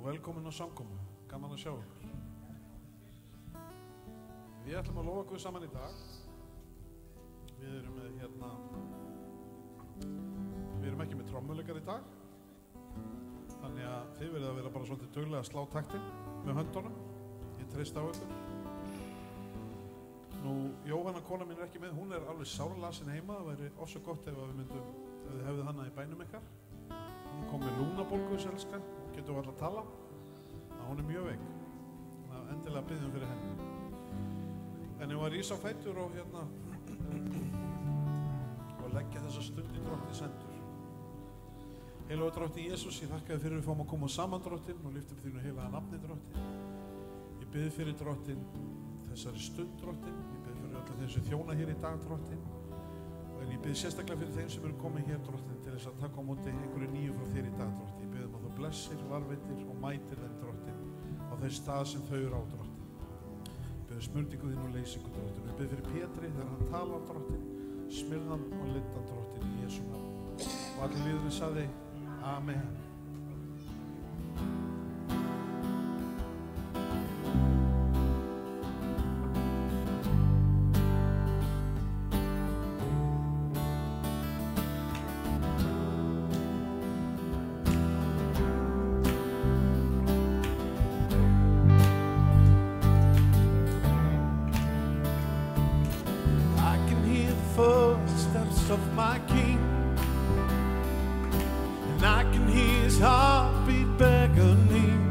og velkomin á samkomu. Gaman að sjá ykkur. Við ætlum að lofa Guð saman í dag. Við erum ekki með trommuleikar í dag. Þannig að þið verðið að vera bara svolítið duglega að slá taktin með höndunum. Ég treysti á ykkur. Nú, Jóhanna kona mín er ekki með. Hún er alveg sárlasin heima. Það væri ofsa gott ef þið hefðið hana í bænum ykkar. Hún kom með lúnabólgu, elskan. Hún getur alltaf að tala. Hún er mjög veik. Þannig að endilega biðjum fyrir henni. En ég var ís á fætur og leggja þessa stund í Drottins hendur. Heilagur Drottinn Jesús, ég þakka þér fyrir að við fáum að koma saman, Drottinn, og lyftum þínu heilaga nafni, Drottinn. Ég bið fyrir, Drottinn, þessari stund, Drottinn. Ég bið fyrir alla þeim sem þjóna hér í dag, Drottinn. En ég bið sérstaklega fyrir þeim sem eru komið hér, Drottinn, til þess að taka á móti einhverju nýju frá þér í dag, Drottinn. Ég bið að þú blessir, varveitir og mætir þeim, Drottinn, á þeir stað sem þau eru á, Drottinn. Ég bið smurningu þín og leysingu, Drottinn. Ég bið fyrir Pétri þegar hann talar, Drottinn, smyrðan og lindan, Drottinn, í Jesú nafni. Og allir liðurinn sagði, Amen. Of my King, and I can hear his heartbeat beckoning,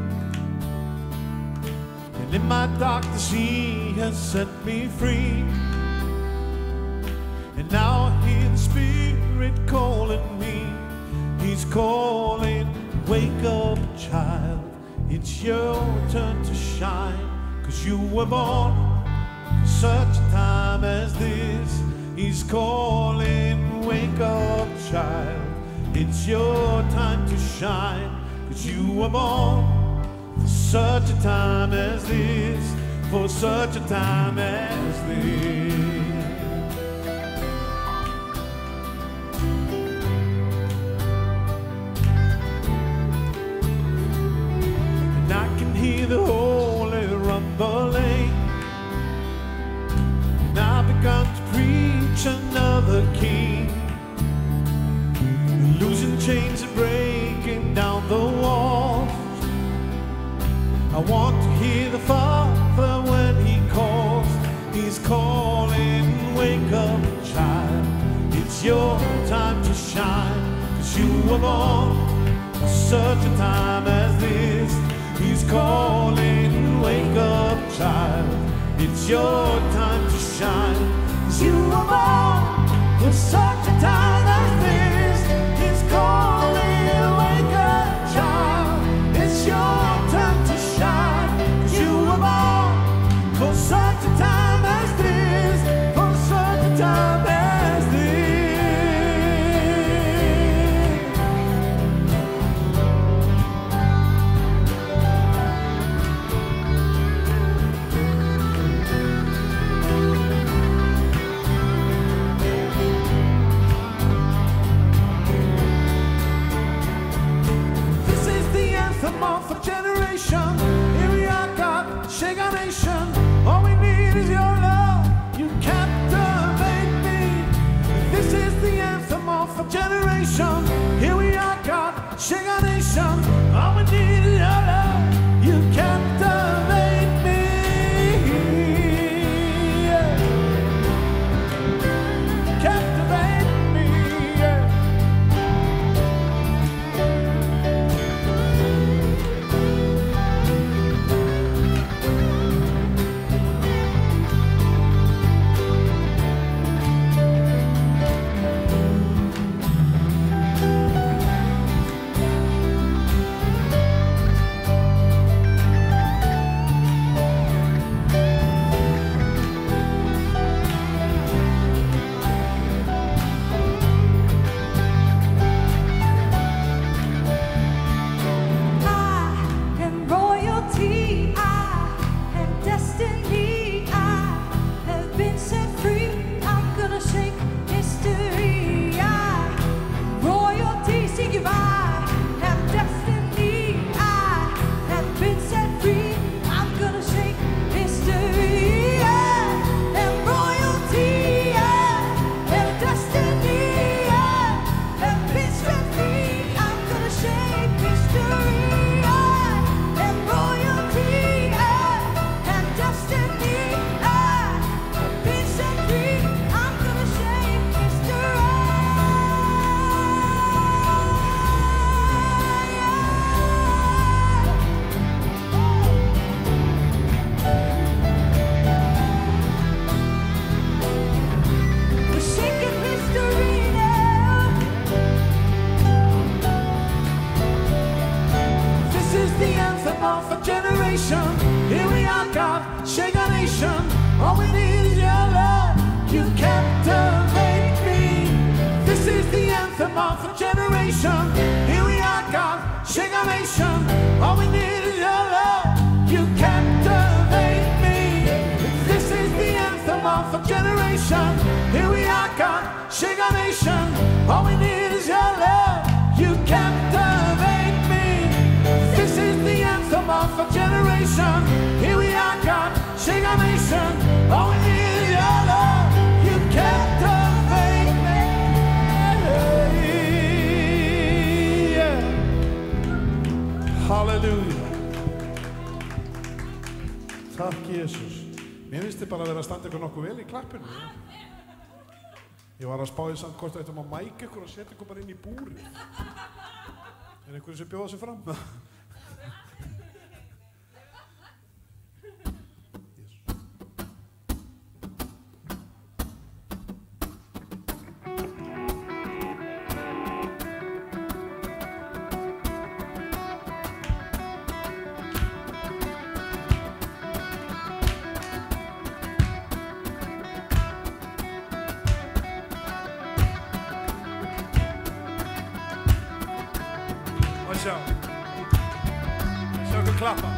and in my darkness he has set me free, and now I hear the Spirit calling me. He's calling, wake up child, it's your turn to shine, 'cause you were born for such a time as this. He's calling, wake up child, it's your time to shine, 'cause you were born for such a time as this, for such a time as this. And I can hear the holy rumbling, and I've begun to preach another King, losing chains and breaking down the walls. I want to hear the Father when he calls. He's calling, wake up child, it's your time to shine, 'cause you were born for such a time as this. He's calling, wake up child, it's your time to shine, 'cause you were born for such a time as this. He's calling, wake up child, it's your time to shine, 'cause you were born for such a time as this, for such a time as this. Of a generation, here we are, God, shake our nation. All we need is your love, you captivate me. This is the anthem of a generation, here we are, God, shake our nation. All we need is your love, you captivate me. Yeah. Captivate me, yeah. our nation. All we need is your love. You captivate me. This is the anthem of a generation. Here we are, God, shake our nation. All we need is your love. You captivate me. This is the anthem of a generation. Here we are, God, shake our nation. All we need is your love. You captivate me. Yeah. Halleluja. Takk Jesus. Mér finnst þið bara að vera að standa ykkur nokkuð vel í klappinu. Ég var að spá í samt hvort ættum að mæka ykkur og setja ykkur bara inn í búrið. Einhverju sem bjóða sig fram? Sjá okkur klappa.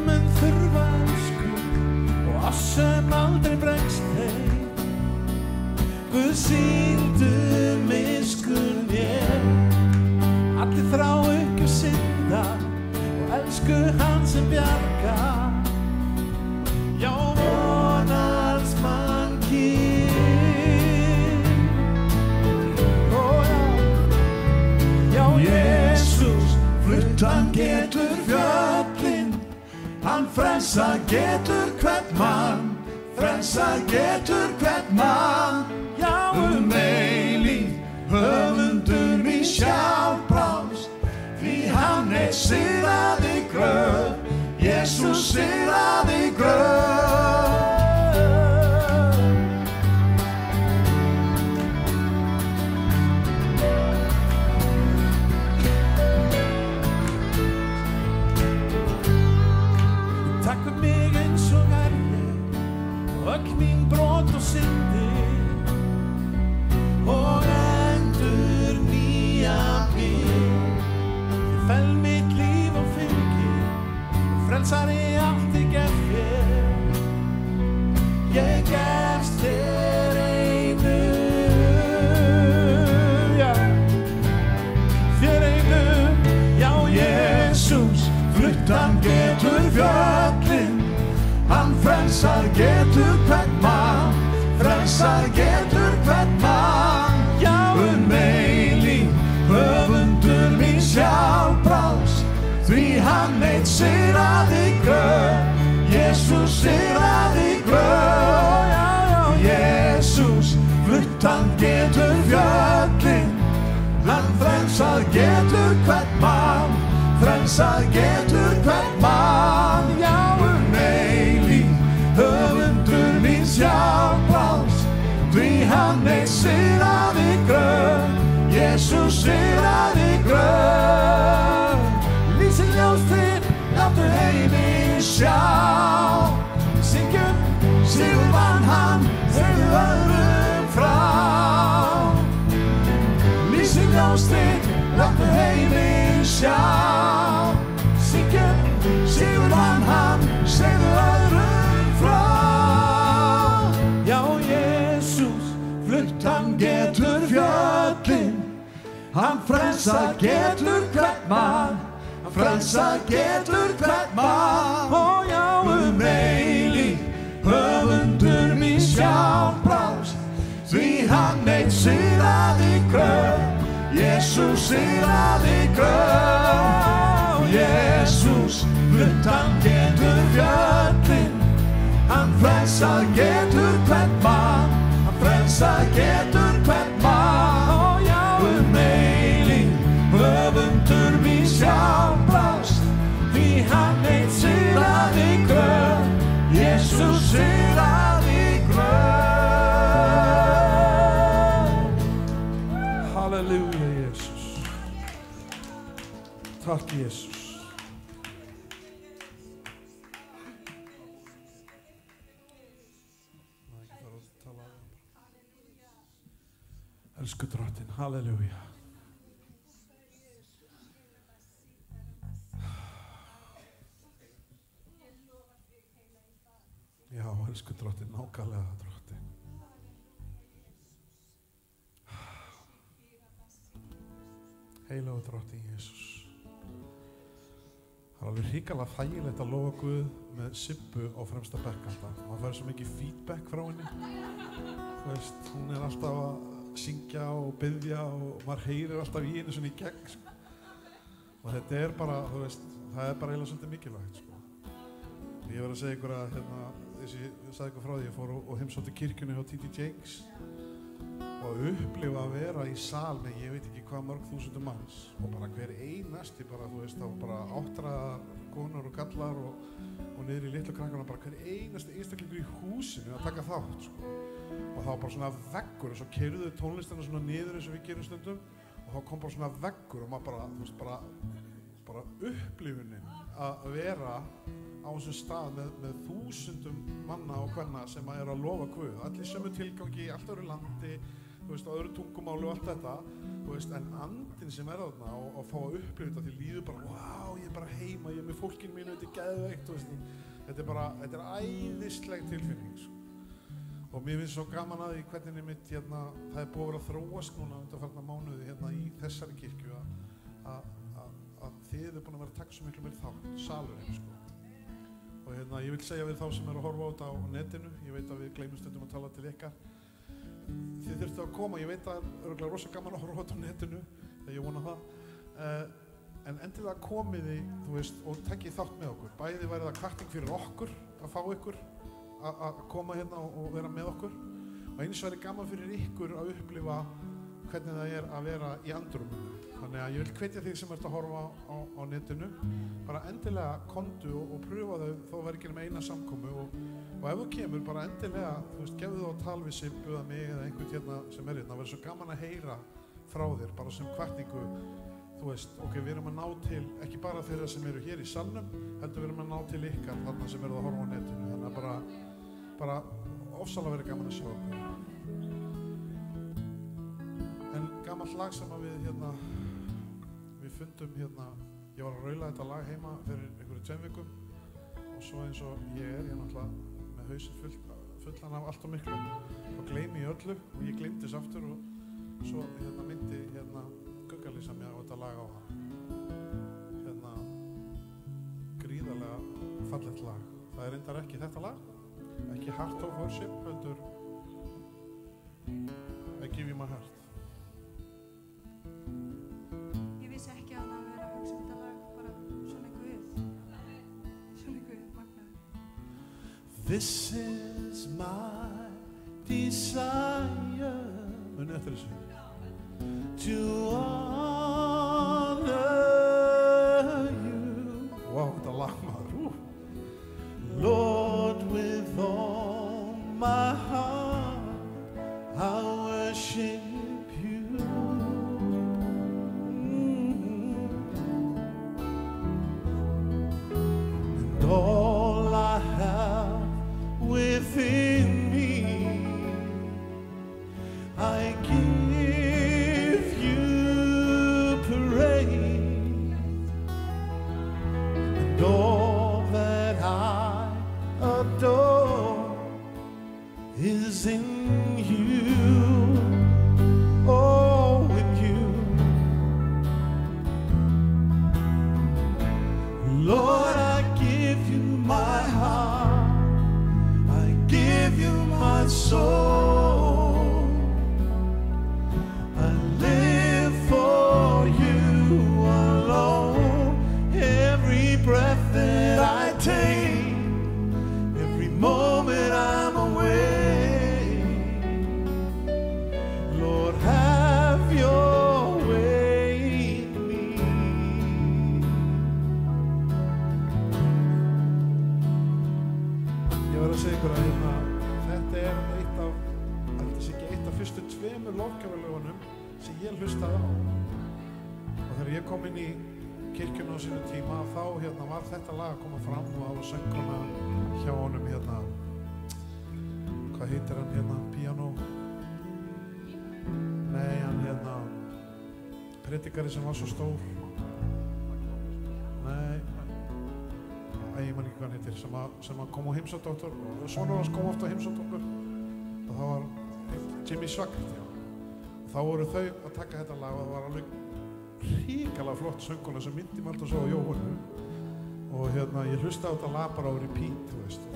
Menn þurfa elsku og oss sem aldrei bregst þeim. Guð sýndu miskunn mér. Allir þrá ekki synda og elsku hann sem bjargar. Já, vonans mannkyn. Ó já, já, Jesus, flutt hann getur fjöllin. Hann frelsar getur hvern mann, frelsar getur hvern mann. Já, eilíf höfundur mín sjálfbrást, því hann sigraði gröf, Jesus sigraði gröf. Takk mig eins og ég, öll mín brot og syndir, og endur nýja mig. Fell mitt líf og fylgi, frelsari allt ég gef þér. Ég gefst þér einu, já, þér einu. Já, Jesus, flutt hann getur fjöllin. Hann frelsar getur hvern mann, frelsar getur hvern mann. Já, eilíf höfundur mín sjálfbrást, því hann sigraði gröf, Jesus sigraði gröf. Já, Jesus, flutt hann getur fjöllin. Hann frelsar getur hvern mann, frelsar getur hvern mann. Já, eilíf höfundur mín sjálfbrást, því hann sigraði gröf, Jesus sigraði gröf. Lýsið ljós þitt, láttu heiminn sjá. Syngjum, sigur vann hann, segðu öðrum frá. Lýsið ljós þitt, láttu heiminn sjá. Syngjum, sigur vann hann, segðu öðrum frá. Já, Jesus, flutt hann getur fjöllin. Hann frelsar getur hvern mann, hann frelsar getur hvern mann. Ó já, eilíf höfundur mín sjálfbrást, því hann sigraði gröf, Jesus sigraði gröf. Jesus, flutt hann getur fjöllin. Hann frelsar getur hvern mann, hann frelsar getur hvern mann. Ó já, eilíf höfundur mín sjálfbrást, því hann sigraði gröf, Jesus sigraði gröf. Halleluja Jesus. Takk Jesus. Elsku drottinn, halleluja. Já, elsku drottinn, nákvæmlega drottinn. Heilagur drottinn Jesús. Það er alveg hrikalega þægilegt að lofa Guð með Sibbu á fremsta bekkanda. Maður fær svo mikið feedback frá henni. Þú veist, hún er alltaf að syngja og biðja og maður heyrir alltaf í henni svona í gegn, sko. Og þetta er bara, þú veist, það er bara eiginlega svolítið mikilvægt, sko. Ég var að segja ykkur að, ég sagði ykkur frá því, ég fór og heimsótti kirkjunni hjá T.D. Jakes og upplifa að vera í sal með ég veit ekki hvað mörg þúsundum manns og bara hver einasti, bara, þú veist, þá bara áttræðar konur og kallar og niður í litlu krakkana, bara hver einasti einstaklingur í húsinu að taka þátt, sko. Og það var bara svona veggur og svo keyrðu tónlistina svona niður eins og við gerum stundum og þá kom bara svona veggur og maður bara, þú veist, bara upplifunin að vera á þessum stað með þúsundum manna og kvenna sem að eru að lofa Guð, allir sömu tilgangi, allt öðru landi, þú veist, á öðru tungumáli og allt þetta, þú veist, en andinn sem er þarna og fá að upplifa þetta því líður bara, wow, ég er bara heima, ég er með fólkinu mínu, þetta er geðveikt, þú veist, þetta er æðisleg tilfinning, sko. Og mér finnst svo gaman að því hvernig mitt, hérna, það er búið að vera að þróast núna undanfarna mánuði hérna í þessari kirkju að þið eru búin að vera að taka svo miklu meiri þátt, salurinn, sko. Og hérna, ég vil segja við þá sem eru að horfa á þetta á netinu, ég veit að við gleymum stundum að tala til ykkar. Þið þurftu að koma, ég veit að það er örugglega rosa gaman að horfa á þetta á netinu, þegar ég vona það. En endilega komiði, þú veist, og takkið þátt með okkur. Bæði væri það hvatning fyrir okkur að fá ykkur að koma hérna og vera með okkur. Og eins væri gaman fyrir ykkur að upplifa hvernig það er að vera í andrúminu. Þannig að ég vil hvetja þig sem ert að horfa á netinu, bara endilega komdu og pröfa þau þó verður ekki með eina samkomu og ef þú kemur bara endilega, þú veist, gefðu þú á tal við Sibbu eða mig eða einhvern hérna sem er hérna, það verður svo gaman að heyra frá þér, bara sem hvatningu, þú veist, ok, við erum að ná til, ekki bara þeirra sem eru hér í salnum, heldur við erum að ná til ykkar þarna sem eru að horfa á netinu, þannig að bara ofsalega verið gaman að sjá okkur. En gamalt lag sem að við fundum hérna, ég var að raula þetta lag heima fyrir einhverju 2 vikum og svo eins og ég er náttúrulega með hausinn fullan af allt og miklu og gleymi í öllu og ég gleymdi þess aftur og svo myndi Guggalísa mér á þetta lag á gríðarlega fallegt lag. Það er reyndar ekki þetta lag, ekki Heart of Worship, heldur I Give You My Heart. Ég vissi ekki að það vera að hugsa þetta lag bara svona Guð magnaður. This is my desire. Muni eftir þessu. To honor you. Wow, þetta lag maður. Lord, with all my heart, I worship you. And all I have within me, I give you praise. And all that I adore is in you, oh, in you. Lord, I give you my heart, I give you my soul, I live for you alone. Every breath that I take, every moment I'm away, Lord, have your way in me. Ég var að segja ykkur að þetta er eitt af fyrstu 2 lofgjafalögunum sem ég hlustaði á. Og þegar ég kom inn í kirkjuna á sínu tíma, þá var þetta lag að koma fram og það var sönguna hjá honum hvað heitir hann piano? Nei, hann predikari sem var svo stór. Nei, ég man ekki hvað hann heitir, sem kom á heimsótt okkur, og sonur hans kom ofta á heimsótt okkur, og það var Jimmy Swaggart, og þá voru þau að taka þetta lag og það var alveg hrikalega flott sönguna sem myndi mig alltaf svo á Jóhannu, og ég hlusta á þetta lag bara á repeat, þú veist, og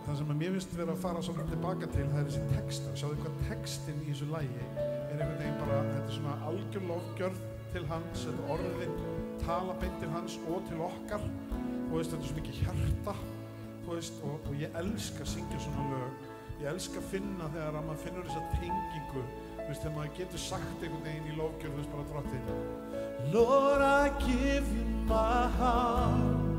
það sem mér finnst vera að fara svolítið tilbaka til, það þessi texta. Sjáðu hvað textinn í þessu lagi einhvern veginn bara, þetta svona algjör lofgjörð til hans, þetta orðin tala beint til hans og til okkar, þú veist, þetta svo mikið hjarta, þú veist, og ég elska að syngja svona lög, ég elska að finna þegar að maður finnur þessa tengingu, þú veist, þegar maður getur sagt einhvern veginn í lofgjörð, þú veist, bara Drottinn. Lord, I give you my heart,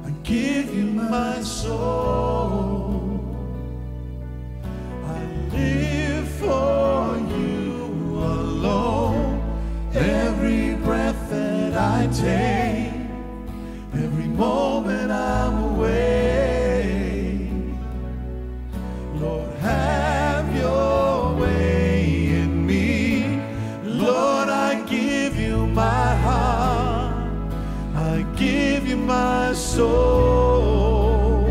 I give you my soul, I live for you alone, every breath that I take, every moment I'm away. Lord, have your way in me. Lord, I give you my heart, I give you my soul,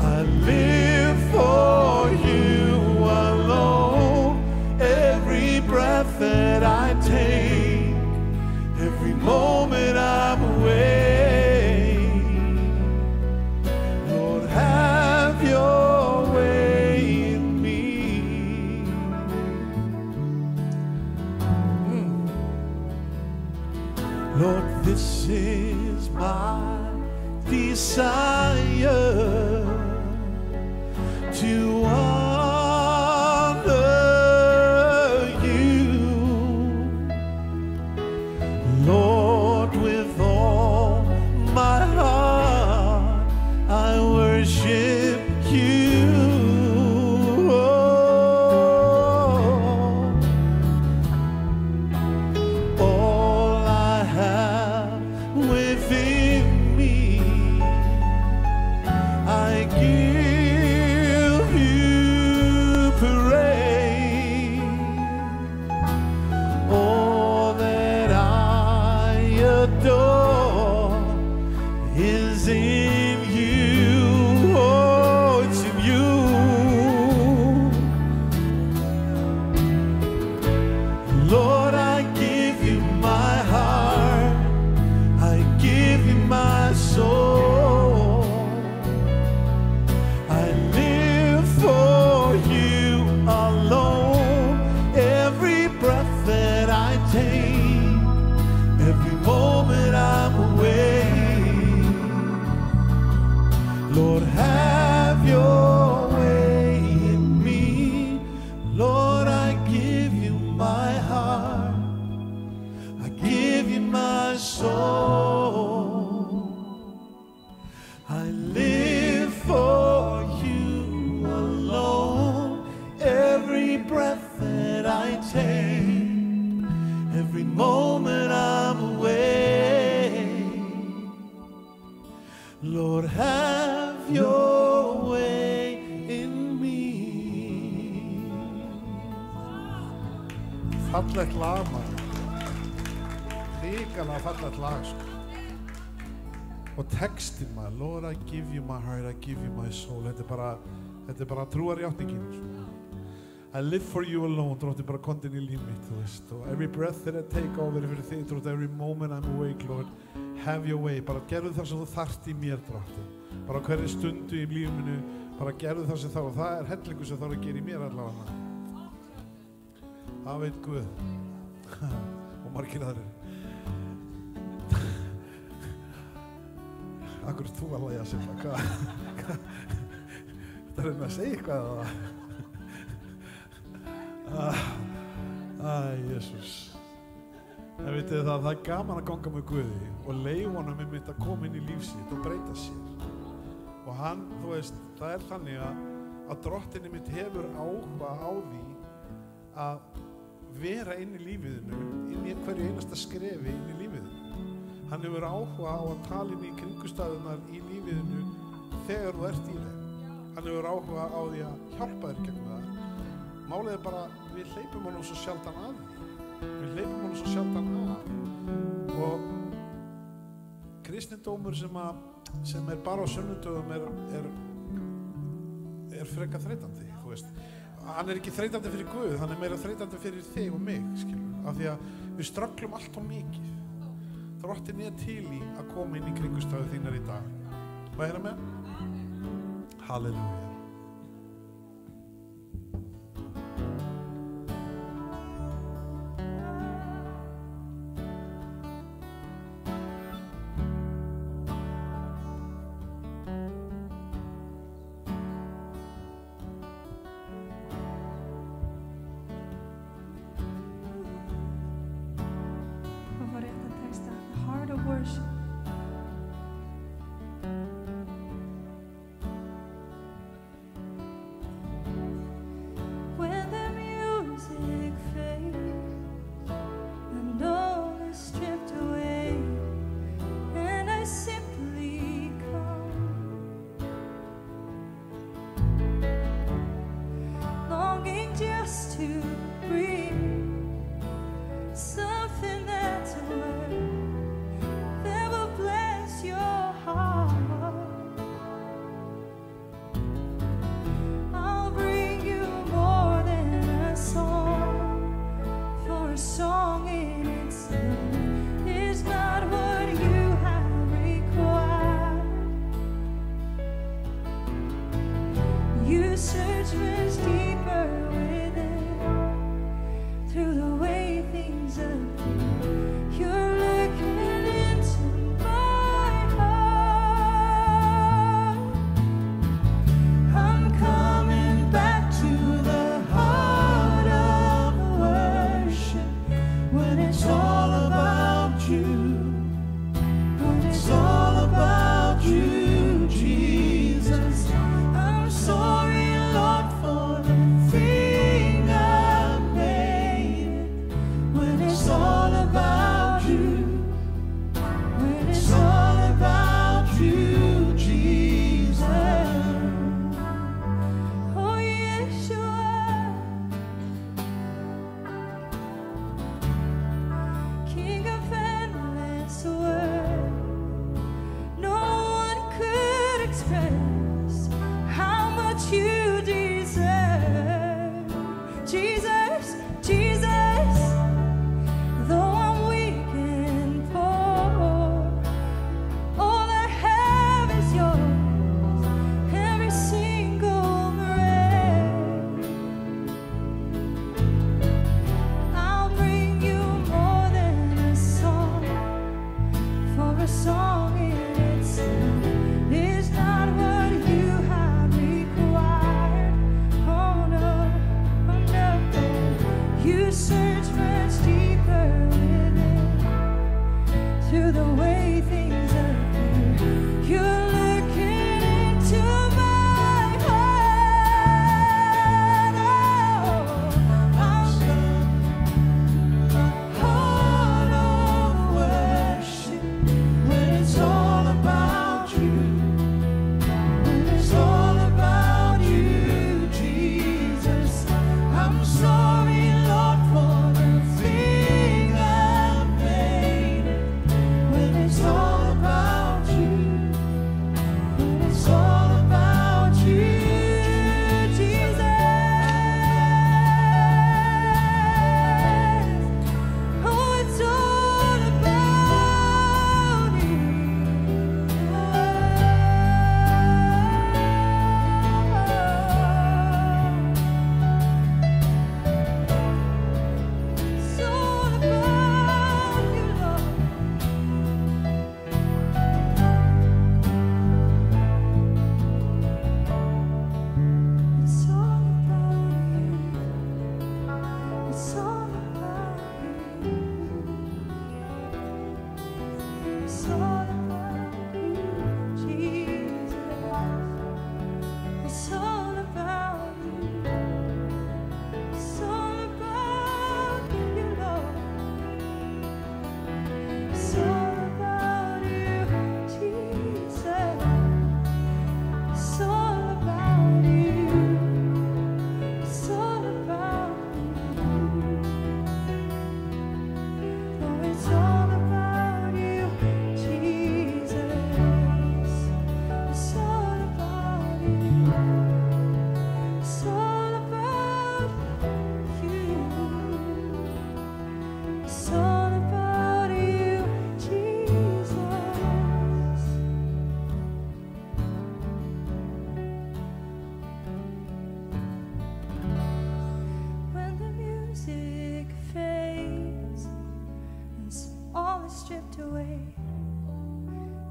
I live for you alone, every breath that I take, every moment I'm away. Lord, have your way in me. Lord, this is my desire to honor you, Lord, with all my heart I worship you. All I have within me, I give you praise. All that I adore is in you. Oh, it's in you. Lord, I give you my heart, I give you my soul, I live for you alone, every breath that I take, every moment I'm away. Lord, have your way in me. Lord, I give you my heart, I give you my soul, I live for you alone, every breath that I take, every moment I'm away. Lord, have your way in me. Fallegt lag, maður. Hrikalega fallegt lag, sko. Og textinn, maður, Lord, I give you my heart, I give you my soul. Þetta er bara trúarjátningin, sko. I live for you alone, Drottinn, bara komdu inn í líf mitt, þú veist. Og every breath that I take over fyrir þig, Drottinn, every moment I'm awake, Lord, have your way. Bara gerðu það sem þú þarft í mér, Drottinn. Bara hverju stundu í lífinu, bara gerðu það sem þarf. Og það er hellingur sem þarf að gera í mér allavega. Það veit Guð. Og margir aðrir. Akkur þú að lægja sig, hvað? Það er að segja eitthvað eða? Jesús. En vitið það er gaman að ganga með Guði og leyfa honum einmitt að koma inn í líf sitt og breyta sér. Og hann, þú veist, það er þannig að Drottinn einmitt hefur áhuga á því að vera inn í lífiðinu, inn í hverju einasta skrefi inn í lífiðinu. Hann hefur áhuga á að tala inn í kringustæðunar í lífiðinu þegar þú ert í þeim. Hann hefur áhuga á því að hjálpa þér gegnum það. Málið er bara, við hleypum honum svo sjaldan að því. Við hleypum honum svo sjaldan að. Og kristindómur sem er bara á sunnudögum er frekar þreytandi, þú veist. Hann er ekki þreytandi fyrir Guð, hann er meira þreytandi fyrir þig og mig, skilur. Af því að við strögglum allt of mikið. Drottinn er til í að koma inn í kringustæðu þínar í dag. Hvað er það með? Halleluja.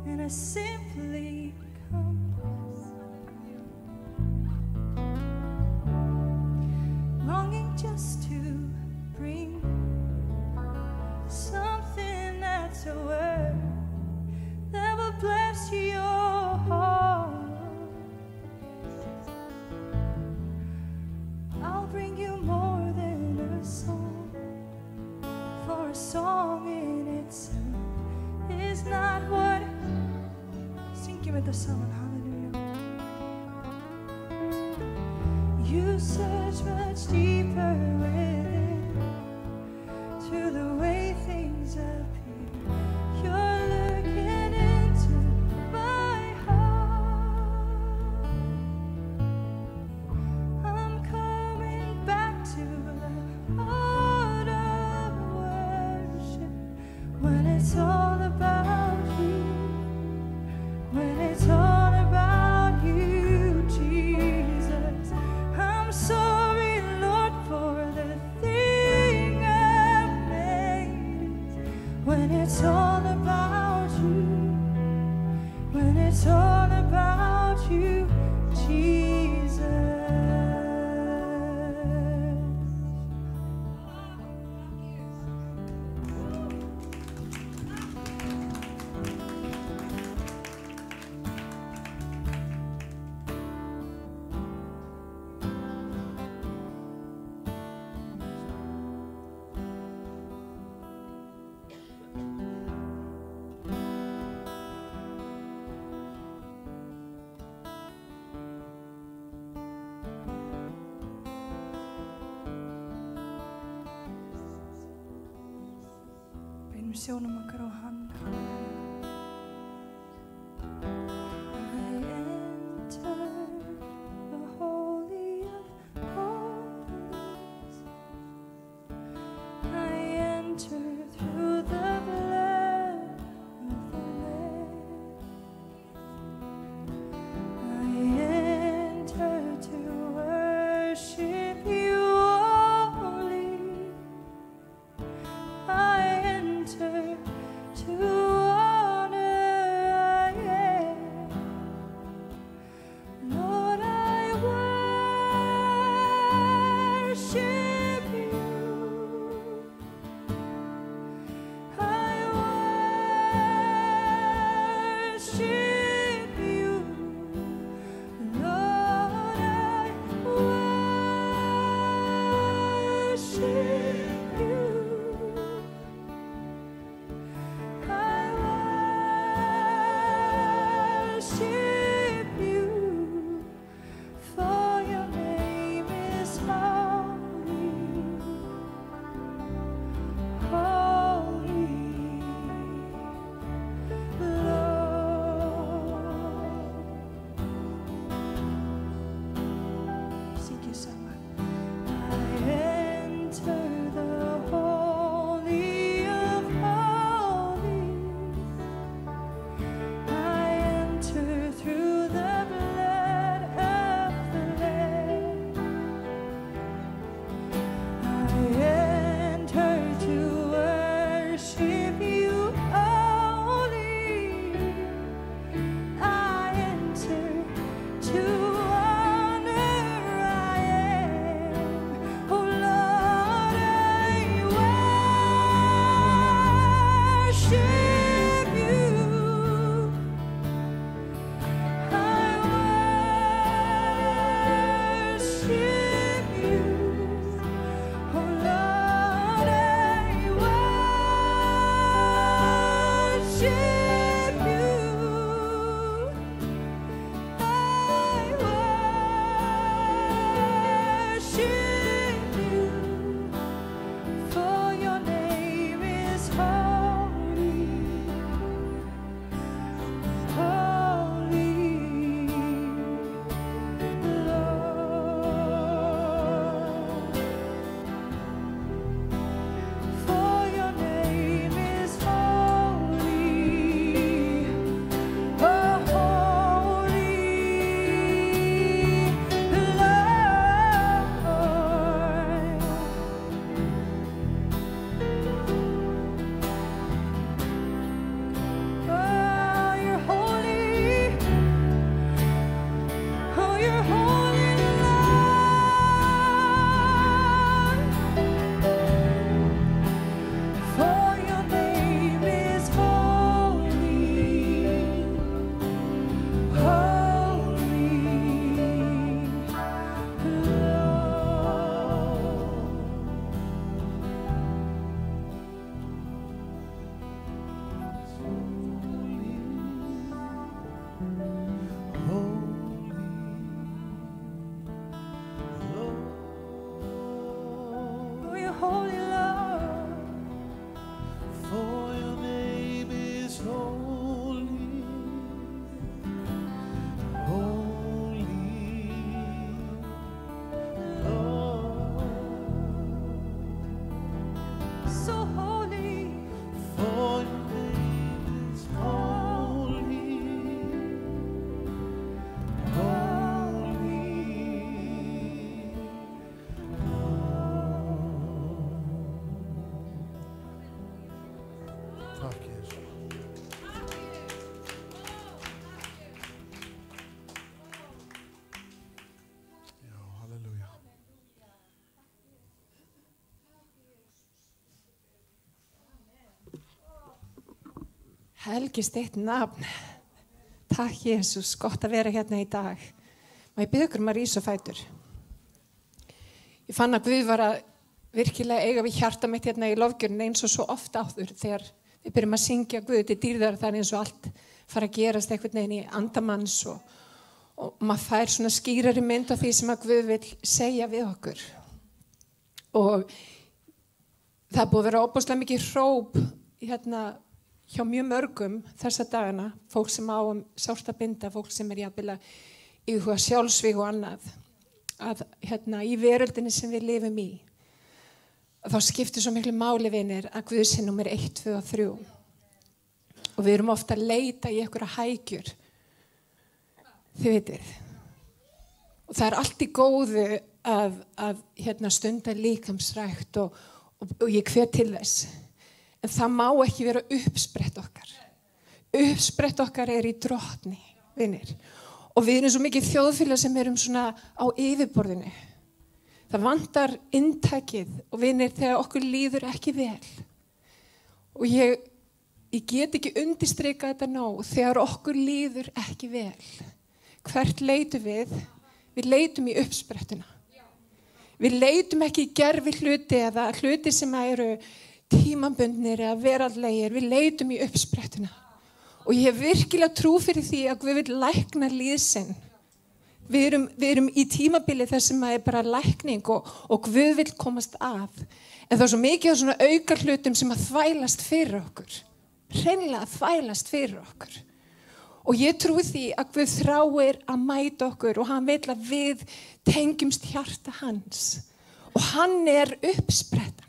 and I simply come, longing just to bring something that's a word that will bless your heart. I'll bring you more than a song, for a song in itself is not what. Sing with the song, hallelujah. You search much deeper within, to the way things appear. You're looking into my heart. I'm coming back to the heart of worship, when it's all about you, when it's all about you, Jesus. I'm sorry, Lord, for the thing I've made. When it's all about you, when it's all about you, Jesus. Við sjónum okkar á hann. I enter the holy of holies. I enter through the blood of the Lamb. I enter to worship you only. I enter to Helgist þitt nafn. Takk, Jesús, gott að vera hérna í dag. Má ég biðja ykkur að rísa á fætur. Ég fann að Guð var að virkilega eiga við hjarta mitt hérna í lofgjörninni eins og svo oft áður þegar við byrjum að syngja Guð til dýrðar, það er eins og allt fara að gerast einhvern veginn í andamanns og maður fær svona skýrari mynd af því sem að Guð vil segja við okkur. Og það er búið að vera óbúslega mikið hróp hérna hjá mjög mörgum þessa dagana, fólk sem á sárt að binda, fólk sem jafnvel að íhuga sjálfsvíg og annað, að hérna í veröldinni sem við lifum í, þá skiptir svo miklu máli, vinir, að Guð sé númer 1, 2 og 3. Og við erum ofta að leita í einhverja hækjur, þið vitið. Og það er allt í góðu að hérna stunda líkamsrækt og ég hvet til þess. En það má ekki vera uppsprett okkar. Uppsprett okkar er í Drottni, vinir. Og við erum svo mikið þjóðfélag sem erum svona á yfirborðinu. Það vantar inntakið og vinir þegar okkur líður ekki vel. Og ég get ekki undirstrika þetta nóg þegar okkur líður ekki vel. Hvert leitum við? Við leitum í uppsprettuna. Við leitum ekki í gervi hluti eða hluti sem eru tímabundnir eða veraldlegir. Við leitum í uppsprettuna. Og ég hef virkilega trú fyrir því að Guð vil lækna líðsinn. Við erum í tímabili þar sem er bara lækning og Guð vil komast að. En það er svo mikið af svona auka hlutum sem að þvælast fyrir okkur. Hreinlega þvælast fyrir okkur. Og ég trúi því að Guð þráir að mæta okkur og hann vil að við tengjumst hjarta hans. Og hann er uppsprettan.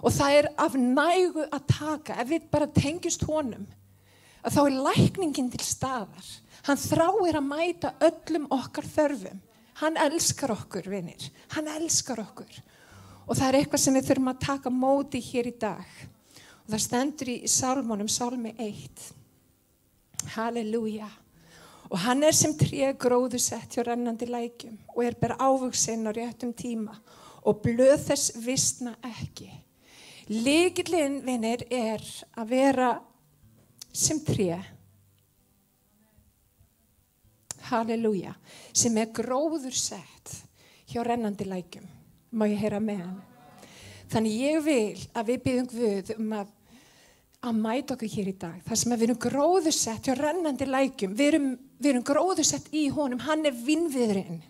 Og það er af nægu að taka, ef við bara tengjumst honum, að þá er lækningin til staðar. Hann þráir að mæta öllum okkar þörfum. Hann elskar okkur, vinir. Hann elskar okkur. Og það er eitthvað sem við þurfum að taka móti hér í dag. Og það stendur í Sálmunum, Sálmi 1. Halleluja. Og hann er sem tré gróðursett hjá rennandi lækjum og er ber ávöxinn á réttum tíma og blöð þess visna ekki. Lykillinn, vinir, er að vera sem tré. Halleluja. Sem er gróðursett hjá rennandi lækjum. Má ég heyra með hann? Þannig ég vil að við biðjum Guð að mæta okkur hér í dag. Það sem við erum gróðursett hjá rennandi lækjum. Við erum gróðursett í honum. Hann er vínviðurinn.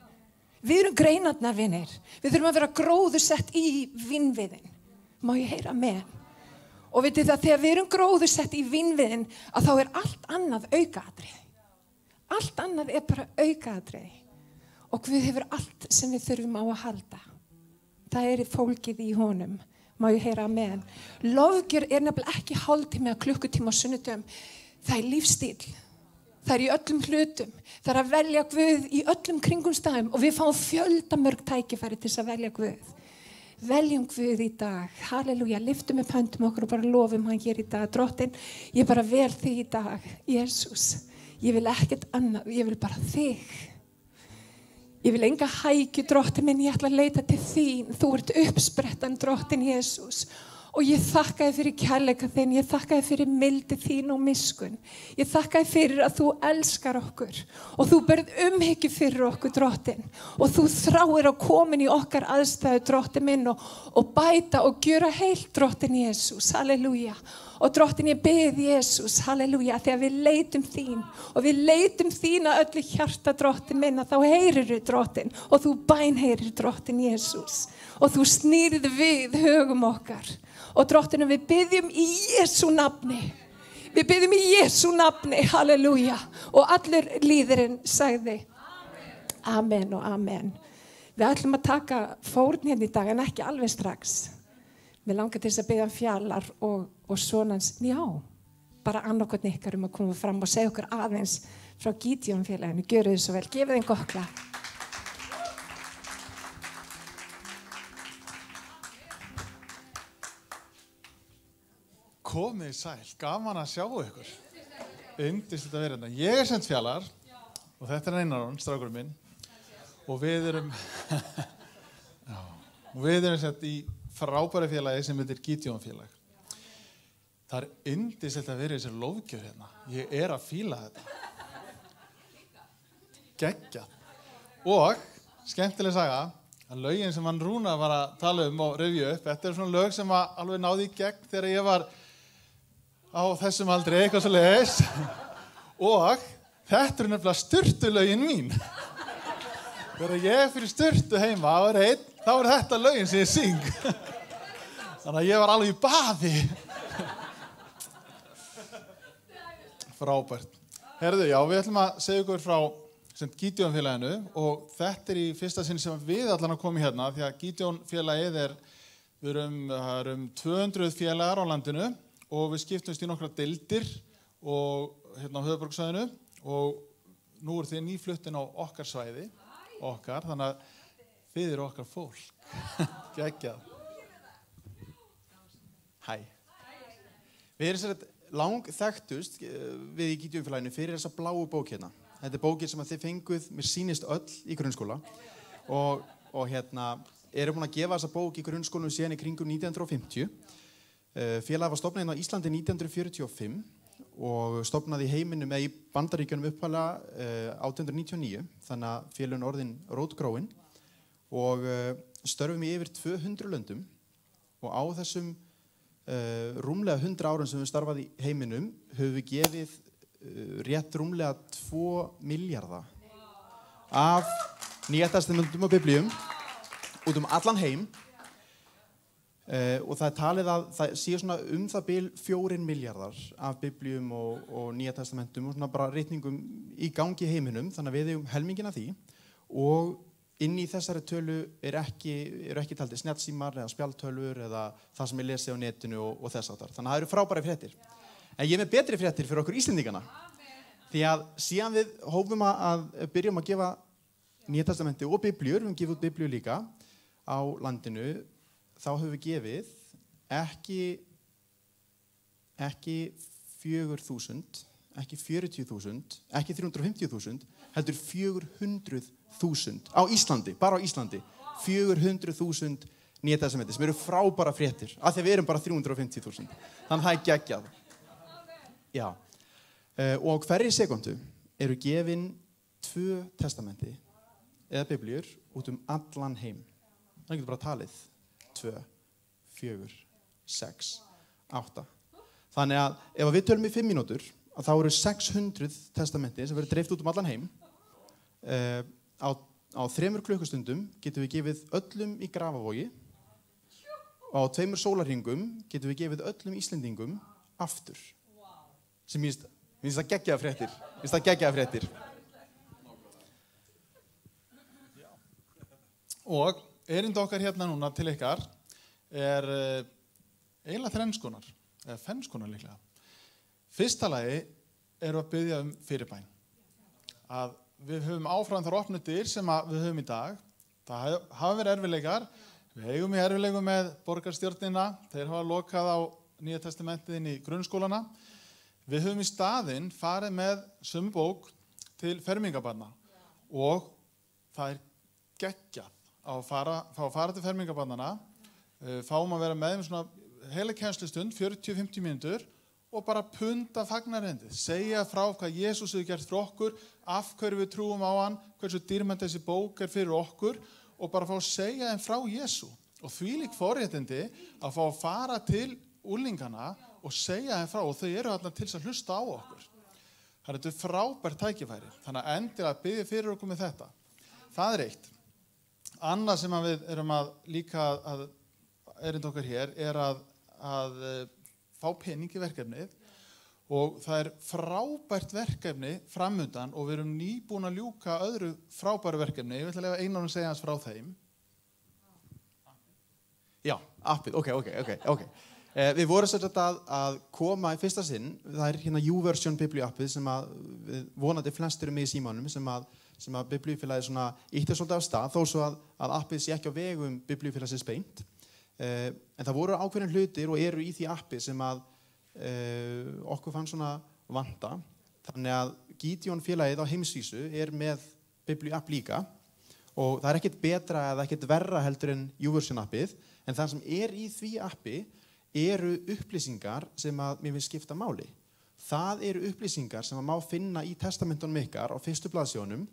Við erum greinarnar, vinir. Við þurfum að vera gróðursett í vínviðinn. Má ég heyra með hann? Og vitið það, þegar við erum gróðursett í vínviðinn, að þá er allt annað aukaatriði. Allt annað er bara aukaatriði. Og Guð hefur allt sem við þurfum á að halda. Það er fólkið í honum. Má ég heyra með hann? Lofgjör er nefnilega ekki hálftími eða klukkutíma á sunnudögum. Það er lífstíl. Það er í öllum hlutum. Það er að velja Guð í öllum kringumstæðum og við fáum fjöldamörg tækifæri til þess að velja Guð. Veljum Guð í dag. Halleluja. Lyftum upp höndum okkur og bara lofum hann hér í dag. Drottinn, ég bara vel þig í dag. Jesús, ég vil ekkert annað. Ég vil bara þig. Ég vil enga hækju, Drottinn minn. Ég ætla að leita til þín. Þú ert uppsprettan, Drottinn Jesús. Og ég þakka þér fyrir kærleika þinn, ég þakka þér fyrir mildi þín og miskunn. Ég þakka þér fyrir að þú elskar okkur og þú berð umhyggju fyrir okkur, Drottinn. Og þú þráir að koma í okkar aðstæðu, Drottinn minn, og bæta og gjöra heilt, Drottinn Jesús. Halleluja. Og Drottinn, ég bið Jesús, halleluja, þegar við leitum þín og við leitum þín að öllu hjarta, Drottinn minn, að þá heyrir þú, Drottinn, og þú bænheyrir, Drottinn Jesús. Og þú snýrð við hugum okkar. Og Drottinn, við biðjum í Jesú nafni. Við biðjum í Jesú nafni, halleluja. Og allir líðurinn sagði amen og amen. Við ætlum að taka fórn hérna í dag, en ekki alveg strax. Mér langar til þess að biðja Fjalar og sonans, já, bara annarkotn ykkar að koma fram og segja okkur aðeins frá Gideon félaginu. Gjörðu þið svo vel, gefið þeim gott klapp. Komið sæl, gaman að sjá ykkur. Yndislegt að vera hérna. Ég er Sent Fjalar og þetta er Einar Aron, strákurinn minn. Og við erum sett í frábæri félagi sem heitir Gideon félag. Það yndislegt að vera í þessi lofgjöf hérna. Ég að fíla þetta. Geggjað. Og skemmtileg saga, að lögin sem hann Rúnar var að tala og rifja upp, þetta svona lög sem alveg náði í gegn þegar ég var á þessum aldri, eitthvað svo leiðis. Og þetta nefnilega sturtulögin mín. Þegar ég fyrir sturtu heima og einn, þá þetta lögin sem ég syng. Þannig að ég var alveg í baði. Frábært. Herðu, já, við ætlum að segja ykkur frá Gideon-félaginu og þetta í fyrsta sinn sem við allan að koma hérna því að Gideon-félagið við erum 200 félagar á landinu og við skiptumst í nokkra deildir og hérna á höfuðborgarsvæðinu og nú þið nýfluttin á okkar svæði, þannig að þið eru okkar fólk. Geggjað. Hæ. Við erum sér langþekktust við í Gideon-félaginu fyrir þessa bláu bók hérna. Þetta bókin sem að þið fenguð, mér sýnist öll í grunnskóla og hérna erum búin að gefa þessa bók í grunnskólum síðan í kringum 1950. Félagið var stofnað inn á Íslandi 1945 og stofnaði í heiminum eða í Bandaríkjunum upphaflega 1899, þannig að félaginu orðin rótgróin og störfum í yfir 200 löndum og á þessum rúmlega 100 árum sem við starfað í heiminum höfum við gefið rétt rúmlega 2 milljarða af Nýja testamentum og biblíum út allan heim og það talið að það sé svona það bil 4 milljarðar af biblíum og Nýja testamentum og svona bara ritningum í gangi í heiminum, þannig að við eigum helmingina því og inn í þessari tölu eru ekki taldir snjallsímar eða spjaldtölvur eða það sem ég lesi á netinu og þess áttar. Þannig að það eru frábæra fréttir. En ég með betri fréttir fyrir okkur Íslendingana. Því að síðan við hófum að byrjum að gefa Nýja testamenti og biblíur, við höfum gefið út biblíur líka á landinu, þá höfum við gefið ekki 4.000, ekki 40.000, ekki 350.000, heldur 400.000 á Íslandi, bara á Íslandi, 400.000 Nýja testamenti sem eru frábæra fréttir, af því að við erum bara 350.000. Þannig að það geggjað. Já, og hverri sekundu eru gefin 2 testamenti eða biblíur út allan heim. Það getur bara talið 2, 4, 6, 8. Þannig að ef við tölum í 5 mínútur, þá eru 600 testamenti sem verður dreift út allan heim. Á 3 klukkustundum getum við gefið öllum í Grafavogi og á 2 sólarhringum getum við gefið öllum Íslendingum aftur. Sem minnst það geggjaða fréttir. Og erindi okkar hérna núna til ykkar eiginlega 3 skonar, eða 5 skonar líklega. Fyrsta lagi erum að biðja fyrirbæn. Að við höfum áfram þar opnu dyr sem við höfum í dag. Það hafa verið erfiðleikar. Við eigum í erfiðleikum með borgarstjórnina. Þeir hafa lokað á Nýja testamentið inn í grunnskólana. Við höfum í staðinn farið með sömu bók til fermingabarna og það geggjað að fara til fermingabarnana, fáum að vera með þeim svona heila kennslustund, 40-50 mínútur og bara punda fagnarerindið, segja frá hvað Jesús hefur gert fyrir okkur, af hverju við trúum á hann, hversu dýrmæt þessi bók fyrir okkur og bara fá að segja þeim frá Jesú. Og þvílík forréttindi að fá að fara til úlingana og segja þeim frá og þau eru allar til að hlusta á okkur. Það er þetta frábært tækifæri, þannig að endilega biðja fyrir okkur með þetta. Það er eitt. Annað sem við erum að líka að erinda okkar hér að fá pening í verkefnið og það er frábært verkefni framundan og við erum nýbúin að ljúka öðru frábæru verkefni. Ég vil að Einar segja hans frá þeim. Já, appið, ok. Við vorum svolítið að koma í fyrsta sinn, það er hérna YouVersion biblíuappið sem að vonandi flestir með í símanum sem að biblíufélagið svona ýtti svolítið af stað þó svo að appið sé ekki á vegum biblíufélagsins beint. En það voru ákveðin hlutir og eru í því appi sem að okkur fann svona vanta. Þannig að Gideon-félagið á heimsvísu með biblíuapp líka og það er ekkert betra eða ekkert verra heldur en YouVersion appið en það sem í því appi eru upplýsingar sem að mér finnst skipta máli. Það eru upplýsingar sem að má finna í testamentunum ykkar á fyrstu blaðsíðunum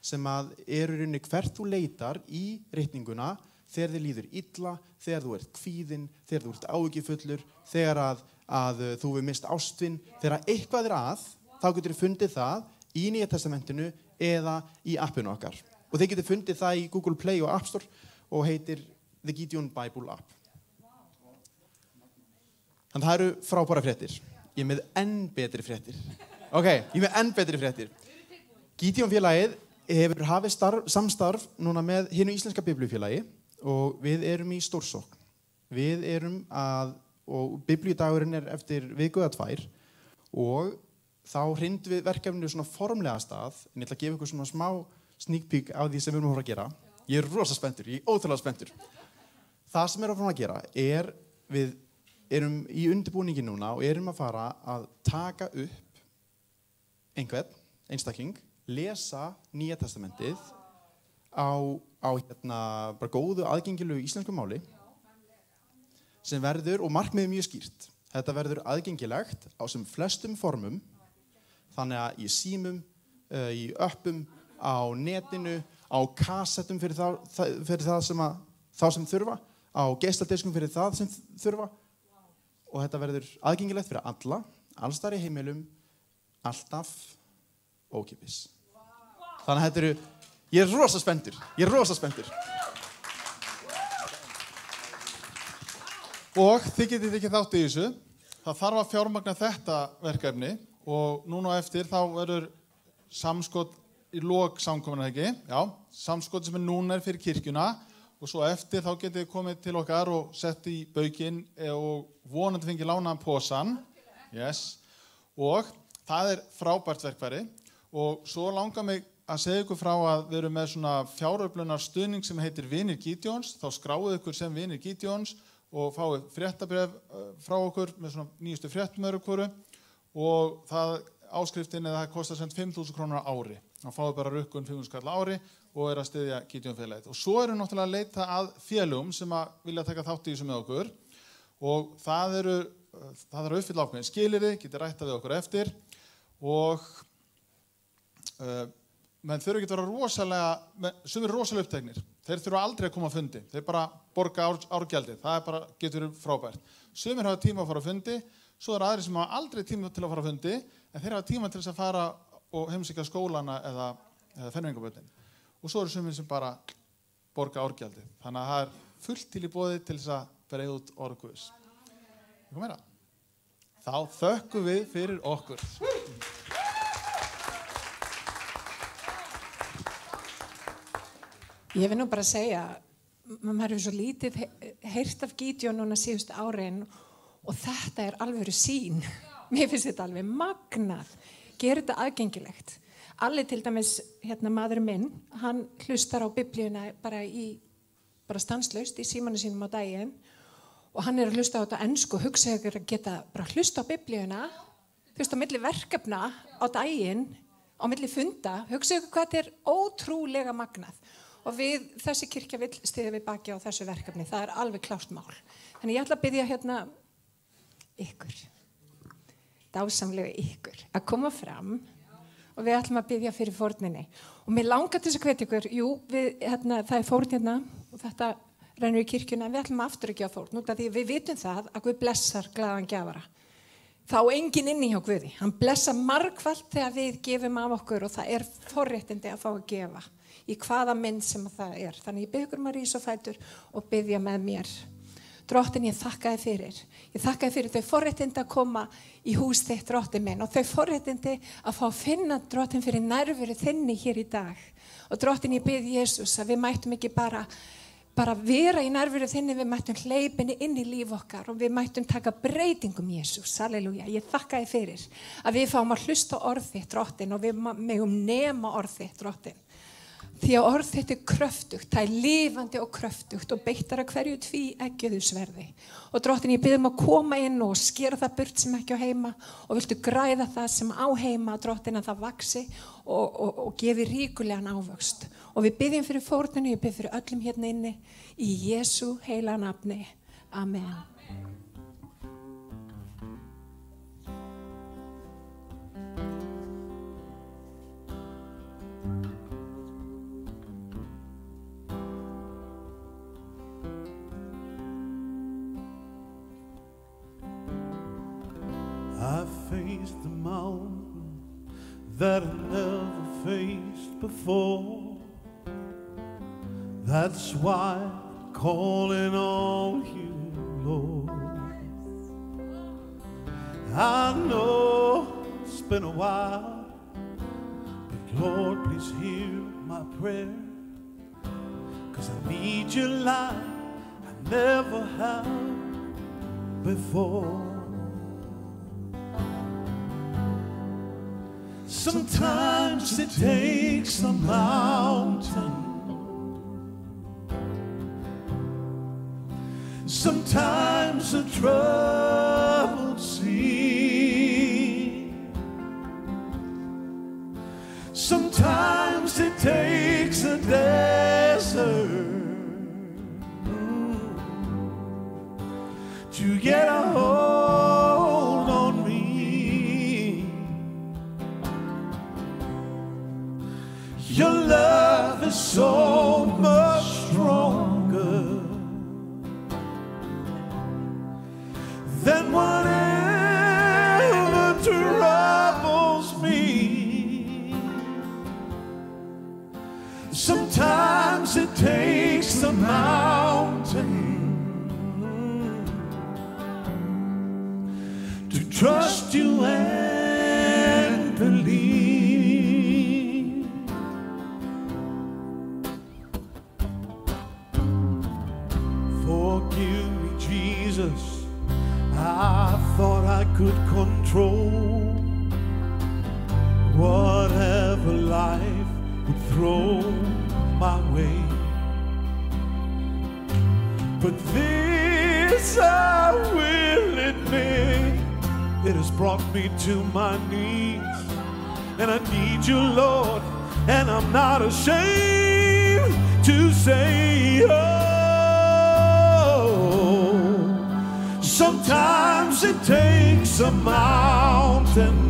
sem að eru í rauninni hvert þú leitar í ritninguna þegar þið líður illa, þegar þú ert kvíðinn, þegar þú ert áhyggjufullur, þegar að þú hefur mist ástvin, þegar eitthvað að, þá getur þið fundið það í Nýja testamentinu eða í appinu okkar. Og þið getur fundið það í Google Play og App Store og heitir The Gideon Bible App. Þannig það eru frábæra fréttir. Ég er með enn betri fréttir. Ég er með enn betri fréttir. Gideon félagið hefur hafið samstarf núna með hinu íslenska biblíufélagi og við erum í stórsókn. Við erum og biblíudagurinn er eftir viku eða 2 og þá hrindum við verkefninu svona formlega af stað, en ég ætla að gefa ykkur svona smá sneak peek á því sem við erum að fara að gera. Ég er rosa spenntur, ég er ótrúlega spenntur. Það sem við erum að fara að gera við erum í undirbúningi núna og erum að fara að taka upp einstakling, lesa Nýja testamentið á bara góðu aðgengilegu íslensku máli sem verður, og markmiðið mjög skýrt, þetta verður aðgengilegt á sem flestum formum, þannig að í símum, í öppum, á netinu, á kassettum fyrir það sem þurfa, á geisladiskum fyrir það sem þurfa og þetta verður aðgengilegt fyrir alla, alls staðar í heimilum, alltaf ókeypis. Þannig að ég er rosa spenntur. Og þið getið ekki þátt í þessu. Það þarf að fjármagna þetta verkefni og núna eftir þá verður samskot í lok samkomunar, ekki? Já, samskot sem núna fyrir kirkjuna og svo eftir þá getið þið komið til okkar og sett í baukinn og vonandi fengið lánaðan posan. Yes. Og það er frábært verkfæri og svo langar mig að segja ykkur frá að við erum með svona fjáröflunar stuðning sem heitir Vinir Gideons. Þá skráið ykkur sem Vinir Gideons og fáið fréttabréf frá okkur með svona nýjustu fréttum öðru hvoru og það áskriftin eða það kostar sem 5.000 krónur á ári. Þá fáið bara rukkun 5.000 kall á ári og er að styðja Gideon félagið. Og svo erum náttúrulega að leita að félögum sem að vilja taka þátt í þessu með okkur og það er að uppfylla ákveðin skilyrði, getur rætta við okkur eftir og menn þurfa ekki að vera rosalega uppteknir. Þeir þurfa aldrei að koma að fundi. Þeir bara borga árgjaldið. Það bara getur frábært. Sumir hafa tíma að fara að fundi, svo er aðrir sem hafa aldrei tíma til að fara að fundi, en þeir hafa tíma til þess að fara og heimsækja skólana eða fermingarbörnin. Og svo eru sumir sem bara borga árgjaldið. Þannig að það er fullt til í boði til þess að breiða út orð Guðs. Eitthvað meira? Þá þökkum við fyrir okkur. Ég vil nú bara segja, maður hefur svo lítið heyrt af Gideon núna síðustu árin og þetta er alveg sýn. Mér finnst þetta alveg magnað. Gerir þetta aðgengilegt. Alli til dæmis, maður minn, hann hlustar á biblíuna bara stanslaust í símanu sínum á daginn og hann er að hlusta á þetta ensku og hugsa ykkur að geta bara hlusta á biblíuna, þú veist, á milli verkefna á daginn, á milli funda, hugsa ykkur hvað þetta er ótrúlega magnað. Og þessi kirkja vill styðja við baki á þessu verkefni. Það er alveg klárt mál. Þannig ég ætla að biðja ykkur, dásamlega ykkur, að koma fram og við ætlum að biðja fyrir fórninni. Og mér langar til þess að hvetja ykkur, það er fórn og þetta rennur í kirkjuna, en við ætlum aftur að gefa fórn. Út af því við vitum það að Guð blessar glaðan gjafara. Þá enginn inni hjá Guði. Hann blessar margfalt þegar við gefum af okkur og það er forréttindi að fá að gefa. Í hvaða mynd sem það er. Þannig ég bið ykkur að rísa á fætur og biðja með mér. Drottin, ég þakka þér fyrir. Ég þakka þér fyrir þau forréttindi að koma í hús þitt, drottin minn, og þau forréttindi að fá að finna, drottin, fyrir nærveru þinni hér í dag. Og drottin, ég bið Jesús að við mættum ekki bara vera í nærveru þinni, við mættum hleypinni inn í líf okkar og við mættum taka breytingum, Jesús, halleluja. Ég þakka þér fyrir að við fáum að hlusta orð þitt, drottin, og við megum nema orð þitt, drottin. Því að orð þitt er kröftugt, það er lifandi og kröftugt og beittar að hverju tvíeggjuðu sverði. Og drottin, ég bið að koma inn og skera það burt sem ekki á heima og viltu græða það sem á heima, drottin, að það vaxi og gefi ríkulegan ávöxt. Og við biðjum fyrir fórninu, ég bið fyrir öllum hérna inni, í Jesú heila nafni. Amen. the mountain that I never faced before. That's why I'm calling on you, Lord. I know it's been a while, but Lord, please hear my prayer, 'cause I need you like I never have before. Sometimes it takes a mountain, sometimes a troubled sea, sometimes it takes a desert to get a hold on me. Your love is so much stronger than whatever troubles me. Sometimes it takes a mountain to trust you and believe. Forgive me, Jesus, I thought I could control whatever life would throw my way. But this I will admit, it has brought me to my knees, and I need you, Lord, and I'm not ashamed to say, oh, sometimes it takes a mountain,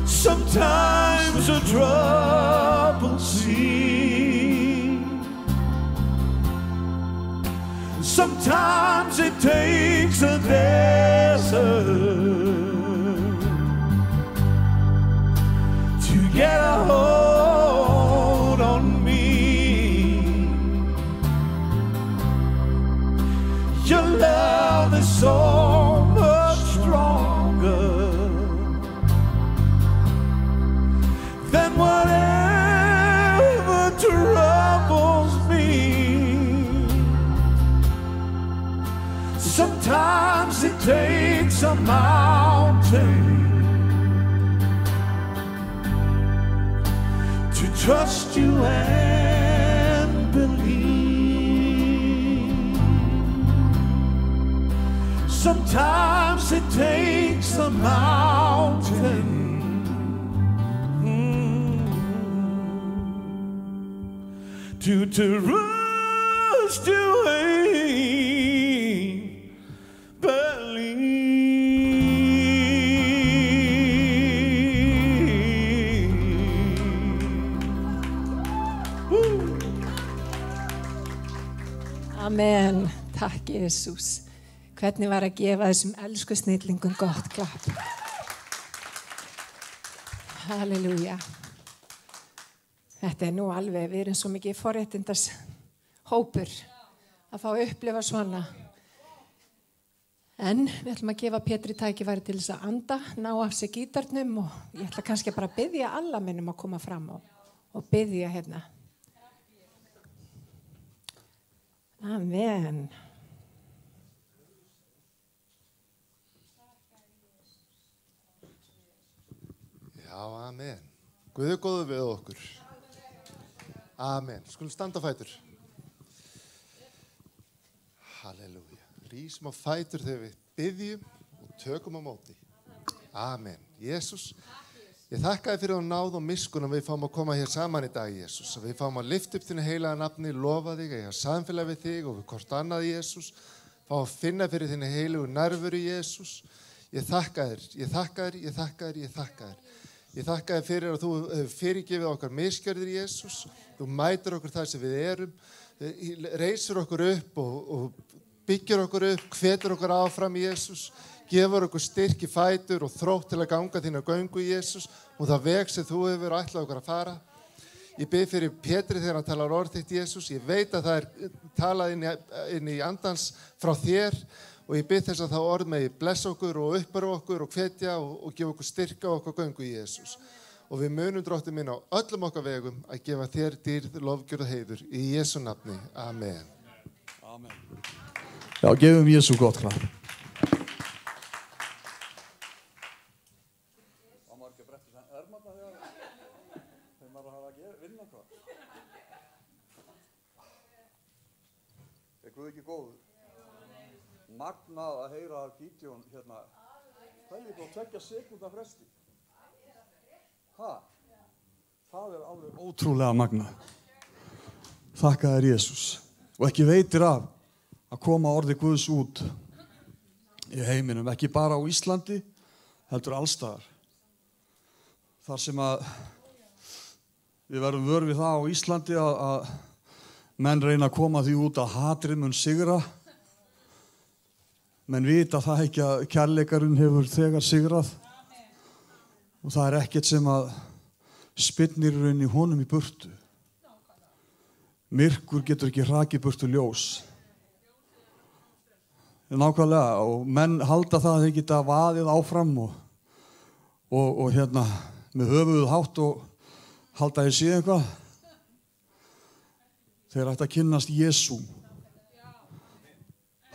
sometimes a troubled sea, sometimes it takes a desert to get a hold on me. Your love is so much stronger than whatever troubles me. Sometimes it takes a mountain to trust you and believe. Sometimes it takes a mountain to trust you and believe. Amen. Takk, Jesus. Hvernig var að gefa þessum elsku snillingum gott klapp? Halleluja. Þetta nú alveg, við erum svo mikið forréttindars hópur að fá að upplifa svona. En við ætlum að gefa Pétri tækifæri til þess að anda, ná af sig gítarnum, og ég ætla kannski bara að biðja alla minnum að koma fram og biðja hérna. Amen. Já, amen. Guð er góður við okkur. Amen. Skulum standa á fætur. Halleluja. Rísum á fætur þegar við biðjum og tökum á móti. Amen. Jesús, ég þakka þér fyrir að náð og miskun að við fáum að koma hér saman í dag, Jesús. Að við fáum að lyfta upp þínu heilaga nafni, lofa þig, eiga samfélag við þig og við hvort annað, Jesús. Fá að finna fyrir þínu heilugu nærveru, Jesús. Ég þakka þér, ég þakka þér, ég þakka þér, ég þakka þér. Ég þakka þér fyrir að þú fyrirgefið okkar misgjörðir, Jesús. Þú mætir okkur þar sem við erum, reisur okkur upp og byggir okkur upp, hvetur okkur áfram, Jesús. Gefur okkur styrk í fætur og þrótt til að ganga þína göngu, Jesús, og það veg sem þú hefur ætlað okkur að fara. Ég bið fyrir Pétri þegar hann talar orð þitt, Jesús. Ég veit að það talað inn í andans frá þér og ég bið þess að það orð megi blessa okkur og uppbæra okkur og hvetja og gefa okkur styrka og okkur göngu, Jesús. Og við munum Drottinn minn á öllum okkar vegum að gefa þér dýrð, lofgjörð og heiður í Jesú nafni. Amen. Amen. Já, gefum Jesú gott klapp. Guð ekki góður. Magnað að heyra af Gídeon hérna. Það er bara 2 sekúnda fresti. Það er alveg ótrúlega magnað. Þakka þér Jesús. Og ekki veitir af að koma orði Guðs út í heiminum. Ekki bara á Íslandi, heldur allstaðar. Þar sem að við verðum vör við það á Íslandi að menn reyna að koma því út að hatrið mun sigra. Menn vita það ekki að kærleikarinn hefur þegar sigrað. Og það er ekkert sem að spyrnir inn í honum í burtu. Myrkur getur ekki hrakið burtu ljós. Nákvæmlega. Og menn halda það að þeir geta vaðið áfram og hérna með höfuð hátt og halda þeir síðan eitthvað. Þeir ætti að kynnast Jesú.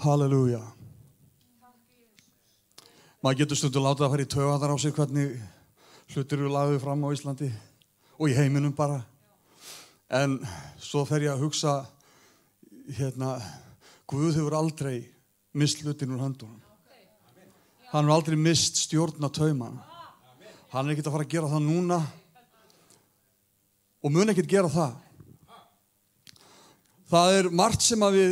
Halleluja. Maður getur stundum látið að fara í taugarnar á sig hvernig hlutir eru lagðir fram á Íslandi og í heiminum bara. En svo fer ég að hugsa, Guð hefur aldrei mist hlutin úr höndunum. Hann hefur aldrei mist stjórn á taumana. Hann er ekkert að fara að gera það núna og mun ekkert gera það. Það er margt sem að við,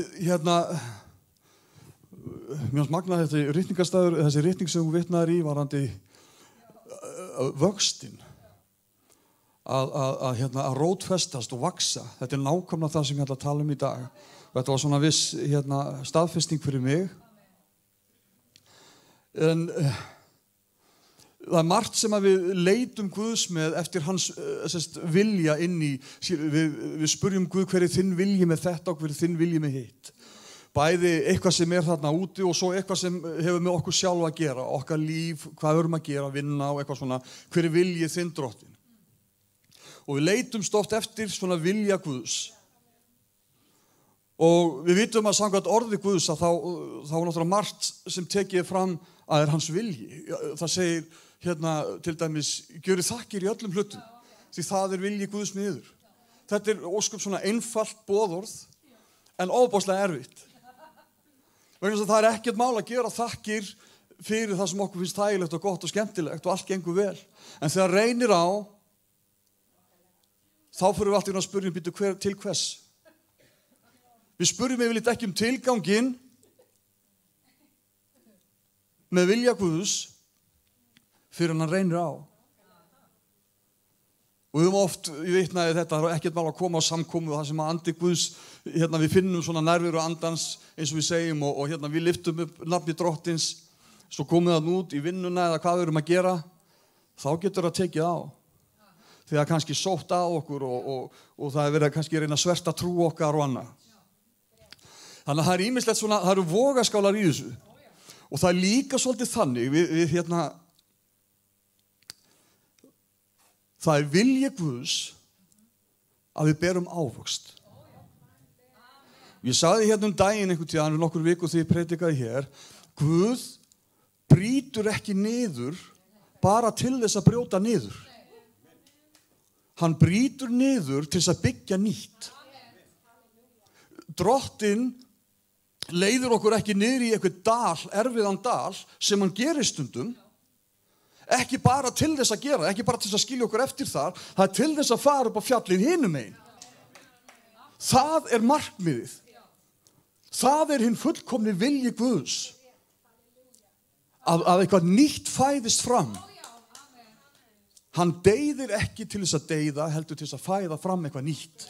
mér finnst magnað þetta ritningarstaður, þessi ritning sem hún vitnaður í varandi vöxtinn, að rótfestast og vaksa. Þetta er nákvæmlega það sem ég ætla að tala um í dag. Þetta var svona viss staðfesting fyrir mig. En það er margt sem að við leitum Guðs með eftir hans vilja inn í, við spurjum Guð hver er þinn vilji með þetta og hver er þinn vilji með hitt. Bæði eitthvað sem er þarna úti og svo eitthvað sem hefur með okkur sjálf að gera, okkar líf, hvað við erum að gera, vinna og eitthvað svona, hver er viljið þinn Drottinn. Og við leitumst oft eftir svona vilja Guðs. Og við vitum að samkvæmt orði Guðs að þá er náttúrulega margt sem tekið fram að er hans vilji. Það segir til dæmis, gjörið þakkir í öllum hlutum, því það er vilji Guðs með yður. Þetta er ósköp svona einfalt boðorð, en ofboðslega erfitt. Vegna þess að það er ekkert mál að gera þakkir fyrir það sem okkur finnst þægilegt og gott og skemmtilegt og allt gengur vel. En þegar reynir á, þá fyrir við alltaf að spyrja til hvers. Við spyrjum yfirleitt ekki um tilganginn með vilja Guðs fyrir hann reynir á. Og við höfum oft, ég vitnaði þetta, það er ekkert mál að koma á samkomu og það sem að andi Guðs, við finnum svona nærveru andans eins og við segjum og við lyftum upp nafni Drottins, svo komum við það út í vinnuna eða hvað við erum að gera, þá getur það tekið á. Þegar kannski sótt á okkur og það er verið að kannski reyna að sverta trú okkar og annað. Þannig að það er ýmislegt svona, það eru vogaskálar í þessu. Og það er líka svolítið þannig, það er vilji Guðs að við berum ávöxt. Ég sagði daginn einhvern tíðan, nokkur viku þegar ég predikaði hér, Guð brýtur ekki niður bara til þess að brjóta niður. Hann brýtur niður til þess að byggja nýtt. Drottinn leiður okkur ekki niður í eitthvað dal, erfiðan dal, sem hann gerir stundum, ekki bara til þess að gera, ekki bara til þess að skilja okkur eftir þar, það er til þess að fara upp á fjallið hinum megin. Það er markmiðið. Það er hinn fullkomni vilji Guðs. Að eitthvað nýtt fæðist fram. Hann deyðir ekki til þess að deyða, heldur til þess að fæða fram eitthvað nýtt.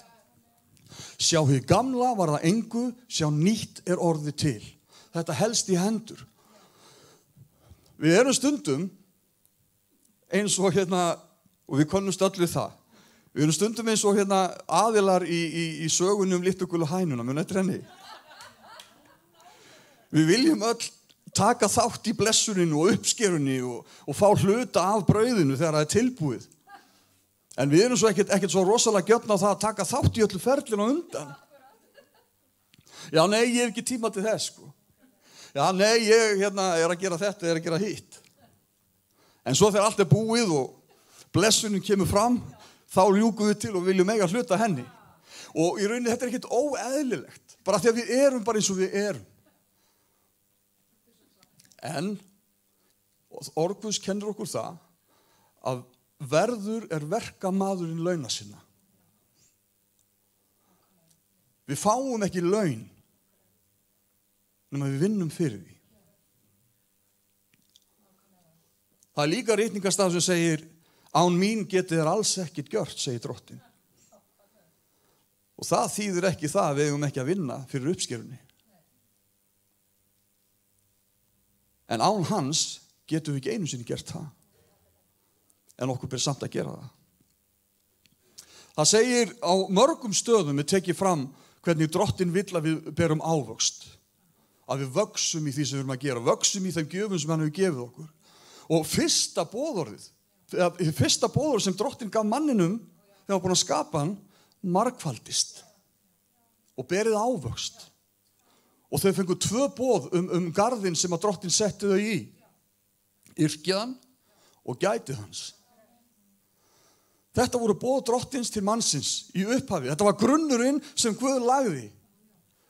Sjá hið gamla var það engu, sjá nýtt er orðið til. þetta helst í hendur. Við erum stundum eins og og við könnumst öll við það. Við erum stundum eins og aðilar í sögunum litlu gulu hænuna, muni eftir henni. Við viljum öll taka þátt í blessuninu og uppskerunni og fá hluta af brauðinu þegar það er tilbúið. En við erum svo ekkert svo rosalega gjörn á það að taka þátt í öllu ferlinu á undan. Já, nei, ég hef ekki tíma til þess, sko. Já, nei, ég er að gera þetta, er að gera hitt. En svo þegar allt er búið og blessunin kemur fram, þá ljúkum við til og viljum eiga hluta henni. Og í rauninni þetta er ekkert óeðlilegt, bara því að við erum bara eins og við erum. En orð Guðs kennir okkur það að verður er verkamaðurinn launa sinna. Við fáum ekki laun nema við vinnum fyrir því. Það er líka ritningarstaf sem segir án mín getið þér alls ekkert gjört, segir Drottinn. Og það þýðir ekki það að við eigum ekki að vinna fyrir uppskerunni. En án hans getum við ekki einu sinni gert það. En okkur ber samt að gera það. Það segir á mörgum stöðum við tekið fram hvernig Drottinn vill að við berum ávöxt. Að við vöxum í því sem við erum að gera, vöxum í þeim gjöfum sem hann hefur gefið okkur. Og fyrsta boðorð sem Drottinn gaf manninum þegar hann var búinn að skapa hann, margfaldist og berið ávöxt. Og þau fengu 2 boð garðinn sem að Drottinn setti þau í. Yrkið hann og gætið hans. Þetta voru boð Drottins til mannsins í upphafi. Þetta var grunnurinn sem Guð lagði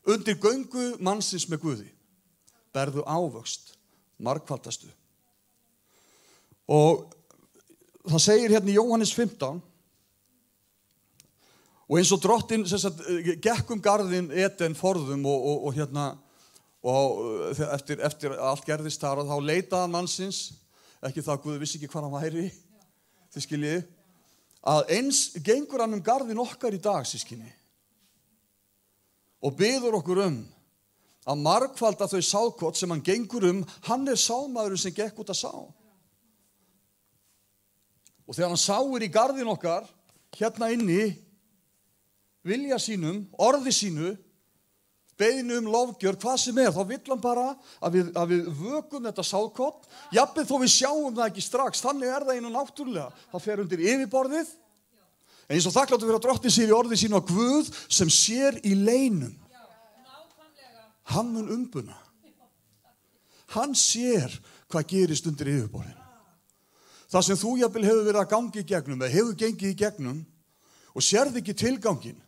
undir göngu mannsins með Guði. Berðu ávöxt, margfaldastu. Og það segir í Jóhannes 15, og eins og Drottinn gekk garðinn Eden forðum og eftir allt gerðist þar og þá leitaði mannsins, ekki það að Guð vissi ekki hvað hann væri, þið skiljið, að eins gengur hann garðinn okkar í dag, sískinni, og biður okkur að margfalda þau sáðkot sem hann gengur hann er sáðmaðurinn sem gekk út að sá. Og þegar hann sáir í garðinn okkar, inni, vilja sínum, orði sínu, beiðinu lofgjörð, hvað sem er, þá vill hann bara að við vökum þetta sáðkott, jafnvel þó við sjáum það ekki strax, þannig er það einu náttúrulega. Það fer undir yfirborðið, en eins og þakkláttur fyrir að Drottinn segir í orði sínu að Guð sem sér í leynum, hann mun umbuna. Hann sér hvað gerist undir yfirborðinu. Það sem þú jafnvel hefur verið að gangi í gegnum, eða hefur gengið í gegnum, og sérð ekki tilgangin,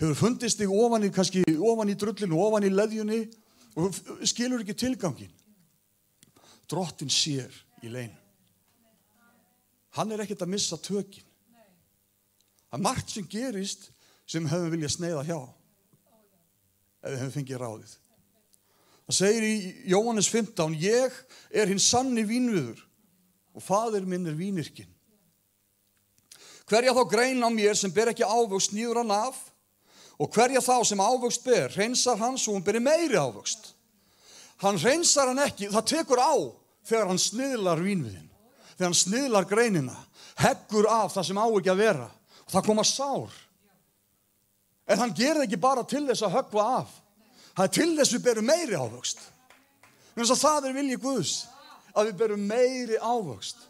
hefur fundist þig ofan í drullinu, ofan í leðjunni, og skilur ekki tilgangin. Drottinn sér í leynum. Hann er ekkert að missa tökin. Það er margt sem gerist sem hefur viljað sneiða hjá, ef við hefum fengið ráðið. Það segir í Jóhannes 15, ég er hinn sanni vínviður, og faðir minn er vínyrkinn. Hverja þá grein á mér sem ber ekki ávöxt níður hann af, og hverja þá sem ávöxt ber, hreinsar hann svo hún beri meiri ávöxt. Hann hreinsar hann ekki, það tekur á þegar hann sniðlar vínviðinn, þegar hann sniðlar greinina, heggur af það sem á ekki að vera, og það koma sár. En hann gerir ekki bara til þess að höggva af, það er til þess við berum meiri ávöxt. Þannig að það er vilji Guðs, að við berum meiri ávöxt.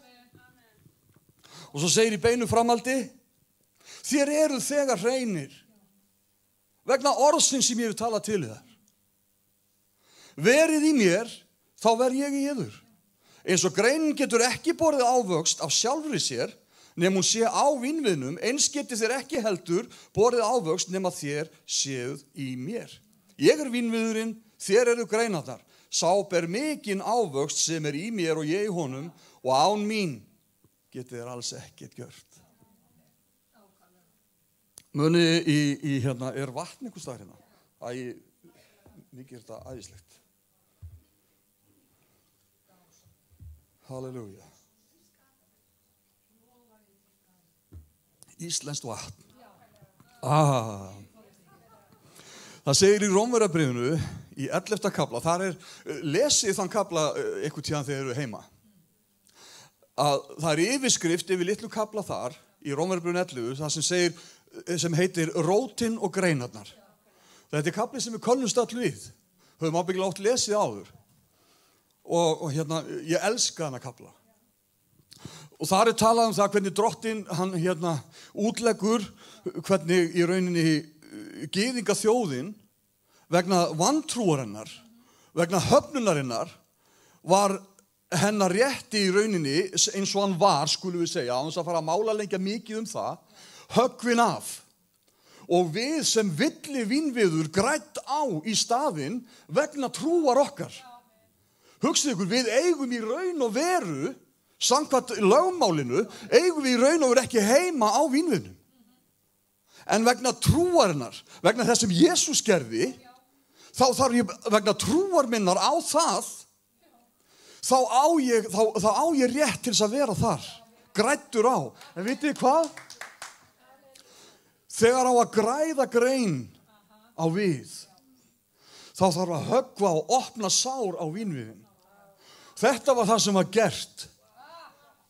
Og svo segir í beinu framhaldi, þér eru þegar hreinir, vegna orðsins sem ég hef talað til þér. Verið í mér, þá verð ég í yður. Eins og greinin getur ekki borið ávöxt af sjálfri sér, nema hún sé á vínviðnum, eins geti þér ekki heldur borið ávöxt nema þér séuð í mér. Ég er vínviðurinn, þér eru greinarnar. Sá ber mikinn ávöxt sem er í mér og ég í honum, og án mín getið þér alls ekkert gjört. Muni er vatn einhvers staðar hérna? Mikið er þetta æðislegt. Halleluja. Íslenskt vatn. Það segir í Rómverjabréfinu í 11. kafla, þar lesið þann kafla einhvern tíðan þegar eru heima. Að það yfirskrift yfir litlu kafla þar, í Rómverjabrauðinu 11, það sem heitir Rótin og greinarnar. Þetta kafli sem við könnumst öll við. Höfum ábyggilega oft lesið áður. Og hérna, ég elska hana kafla. Og þar talað það hvernig drottinn, hann útleggur hvernig í rauninni gyðinga þjóðin vegna vantrúarinnar, vegna höfnunarinnar var hennar rétti í rauninni eins og hann var, skulum við segja, án þess að fara að mála lengja mikið það, höggvin af. Og við sem villi vínviður grætt á í staðinn vegna trúar okkar. Hugsið ykkur, við eigum í raun og veru, samkvæmt lögmálinu, eigum við í raun og veru ekki heima á vínviðnum. En vegna trúarinnar, vegna þess sem Jesús gerði, þá þarf ég, vegna trúar minnar á það, þá á ég rétt til þess að vera þar, græddur á. En vitið þið hvað? Þegar á að græða grein á við, þá þarf að höggva og opna sár á vínviðin. Þetta var það sem var gert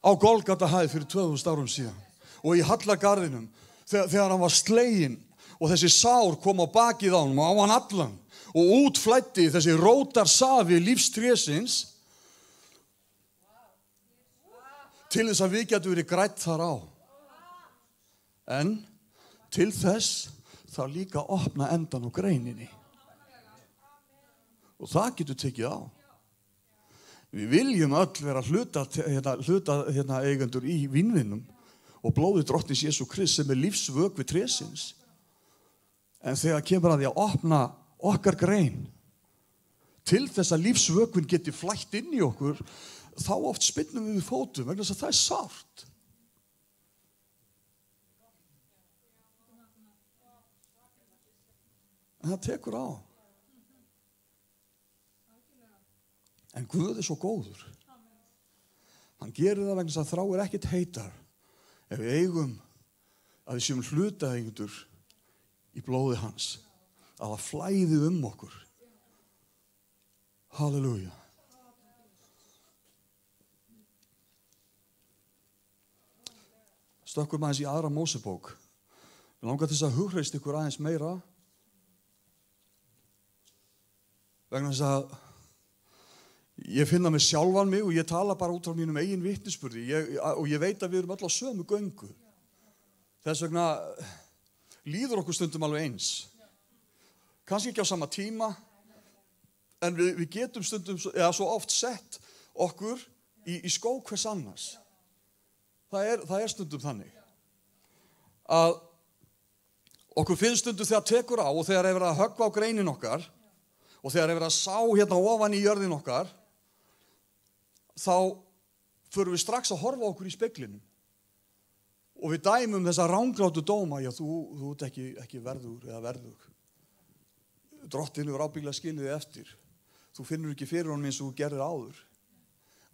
á Golgatahæð fyrir 2000 árum síðan og í Hallargarðinum þegar hann var sleginn og þessi sár kom á bakið á honum og á hann allan og útflæddi þessi rótarsafi lífstrésins til þess að við getum verið grætt þar á. En til þess þá líka að opna endan á greininni. Og það getur tekið á. Við viljum öll vera hluta eigendur í vínvinnum og blóði drottins Jesú Krist sem lífsvökvi trésins. En þegar kemur að því að opna okkar grein til þess að lífsvökvin geti flætt inn í okkur, þá oft spinnum við fótum vegna þess að það er sárt. En það tekur á. En Guð svo góður. Hann gerir það vegna þess að þráir ekkert heitar ef við eigum að við séum hlutaðeigendur í blóði hans. Að það flæði okkur. Halleluja. Stökkum aðeins í 2. Mósebók. Við langar til þess að hugreist ykkur aðeins meira vegna þess að ég finna mig sjálfan mig og ég tala bara út frá mínum eigin vitnisburði og ég veit að við erum öll á sömu göngu. Þess vegna líður okkur stundum alveg eins. Kannski ekki á sama tíma, en við getum stundum, eða svo oft sett okkur í skó hvers annars. Það er stundum þannig að okkur finnst stundum þegar tekur á og þegar er verið að höggva á greinin okkar og þegar er verið að sá ofan í jörðin okkar, þá förum við strax að horfa okkur í speglinum og við dæmum þessa ranglátu dóma, já þú ert ekki verður eða verðug. Drottinn hefur ábyggilega skilið þig eftir. Þú finnur ekki fyrir honum eins og þú gerðir áður.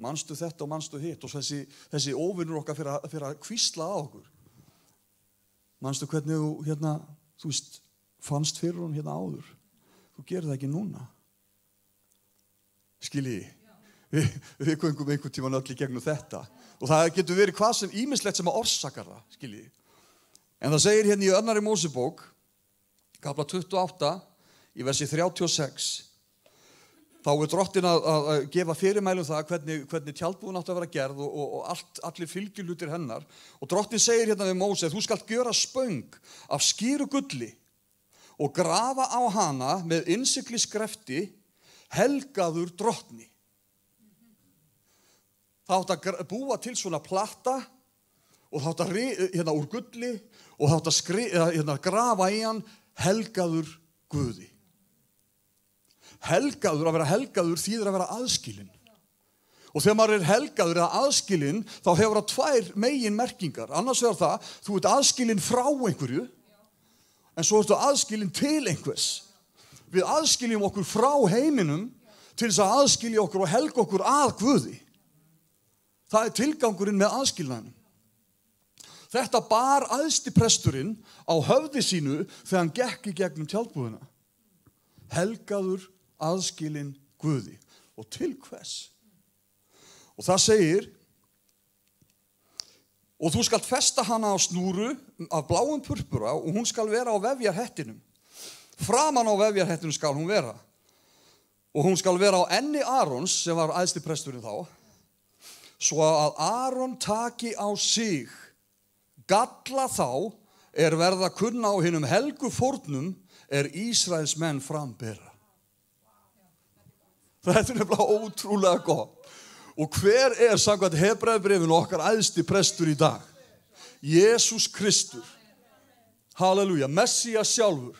Manstu þetta og manstu hitt og þessi óvinnur okkar fyrir að hvísla á okkur. Manstu hvernig þú fannst fyrir honum áður. Þú gerir það ekki núna. Skiljiði. Við göngum einhvern tímann öll í gegnum þetta. Og það getur verið hvað sem ýmislegt sem að orsakar það, skiljiði. En það segir í 2. Mósebók, kafla 28, í versi 36, þá drottinn að gefa fyrirmælum það hvernig tjaldbúðin átti að vera gerð og allir fylgjuhlutir hennar. Og drottinn segir við Móse, þú skalt gjöra spöng af skýru gulli og grafa á hana með innsigli skrefti, helgaður drottni. Það átt að búa til svona plata og það átt að úr gulli og það átt að grafa í hann helgaður Guði. Helgaður, að vera helgaður þýðir að vera aðskilinn. Og þegar maður er helgaður eða aðskilinn, þá hefur það 2 meginmerkingar. Annars vegar það, þú ert aðskilinn frá einhverju, en svo ertu aðskilinn til einhvers. Við aðskiljum okkur frá heiminum til þess að aðskilja okkur og helga okkur að Guði. Það er tilgangurinn með aðskilnaðinum. Þetta bar æðsti presturinn á höfði sínu þegar hann gekk í gegnum tjaldbúðina. Helgaður aðskilin Guði. Og til hvers? Og það segir, og þú skalt festa hana á snúru af bláum purpura og hún skal vera á vefjarhettinum. Framan á vefjarhettinum skal hún vera. Og hún skal vera á enni Arons, sem var æðsti presturinn þá, svo að Aron taki á sig galla þá verða kunna á hinum helgu fórnum Ísraels menn frambera. Þetta er nefnilega ótrúlega gott. Og hver samkvæmt Hebreabréfinu okkar æðsti prestur í dag? Jesús Kristur. Halleluja, Messías sjálfur.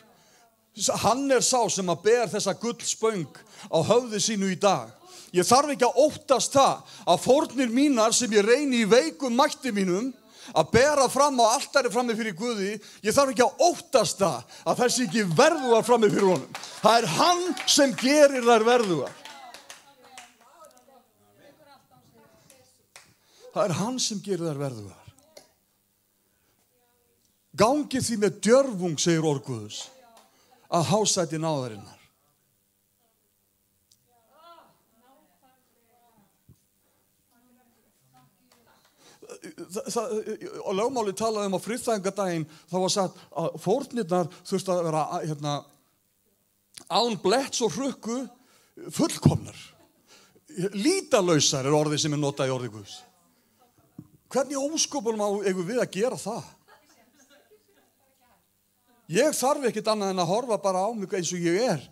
Hann sá sem að ber þessa gullspöng á höfði sínu í dag. Ég þarf ekki að óttast það að fórnir mínar sem ég reyni í veikum mætti mínum að bera fram á altari frammi fyrir Guði, ég þarf ekki að óttast það að þessi ekki verðugar frammi fyrir honum. Það hann sem gerir þær verðugar. Það hann sem gerir þær verðugar. Gangið því með djörfung, segir orð Guðs, að hásæti náðarinnar. Og lögmáli talaði á friðþægingadaginn, þá var sagt að fórnirnar þurftu að vera án bletts og hrukku fullkomnar. Lítalausar orðið sem notað í orði Guðs. Hvernig ósköpunum eigum við að gera það? Ég þarf ekkert annað en að horfa bara á mig eins og ég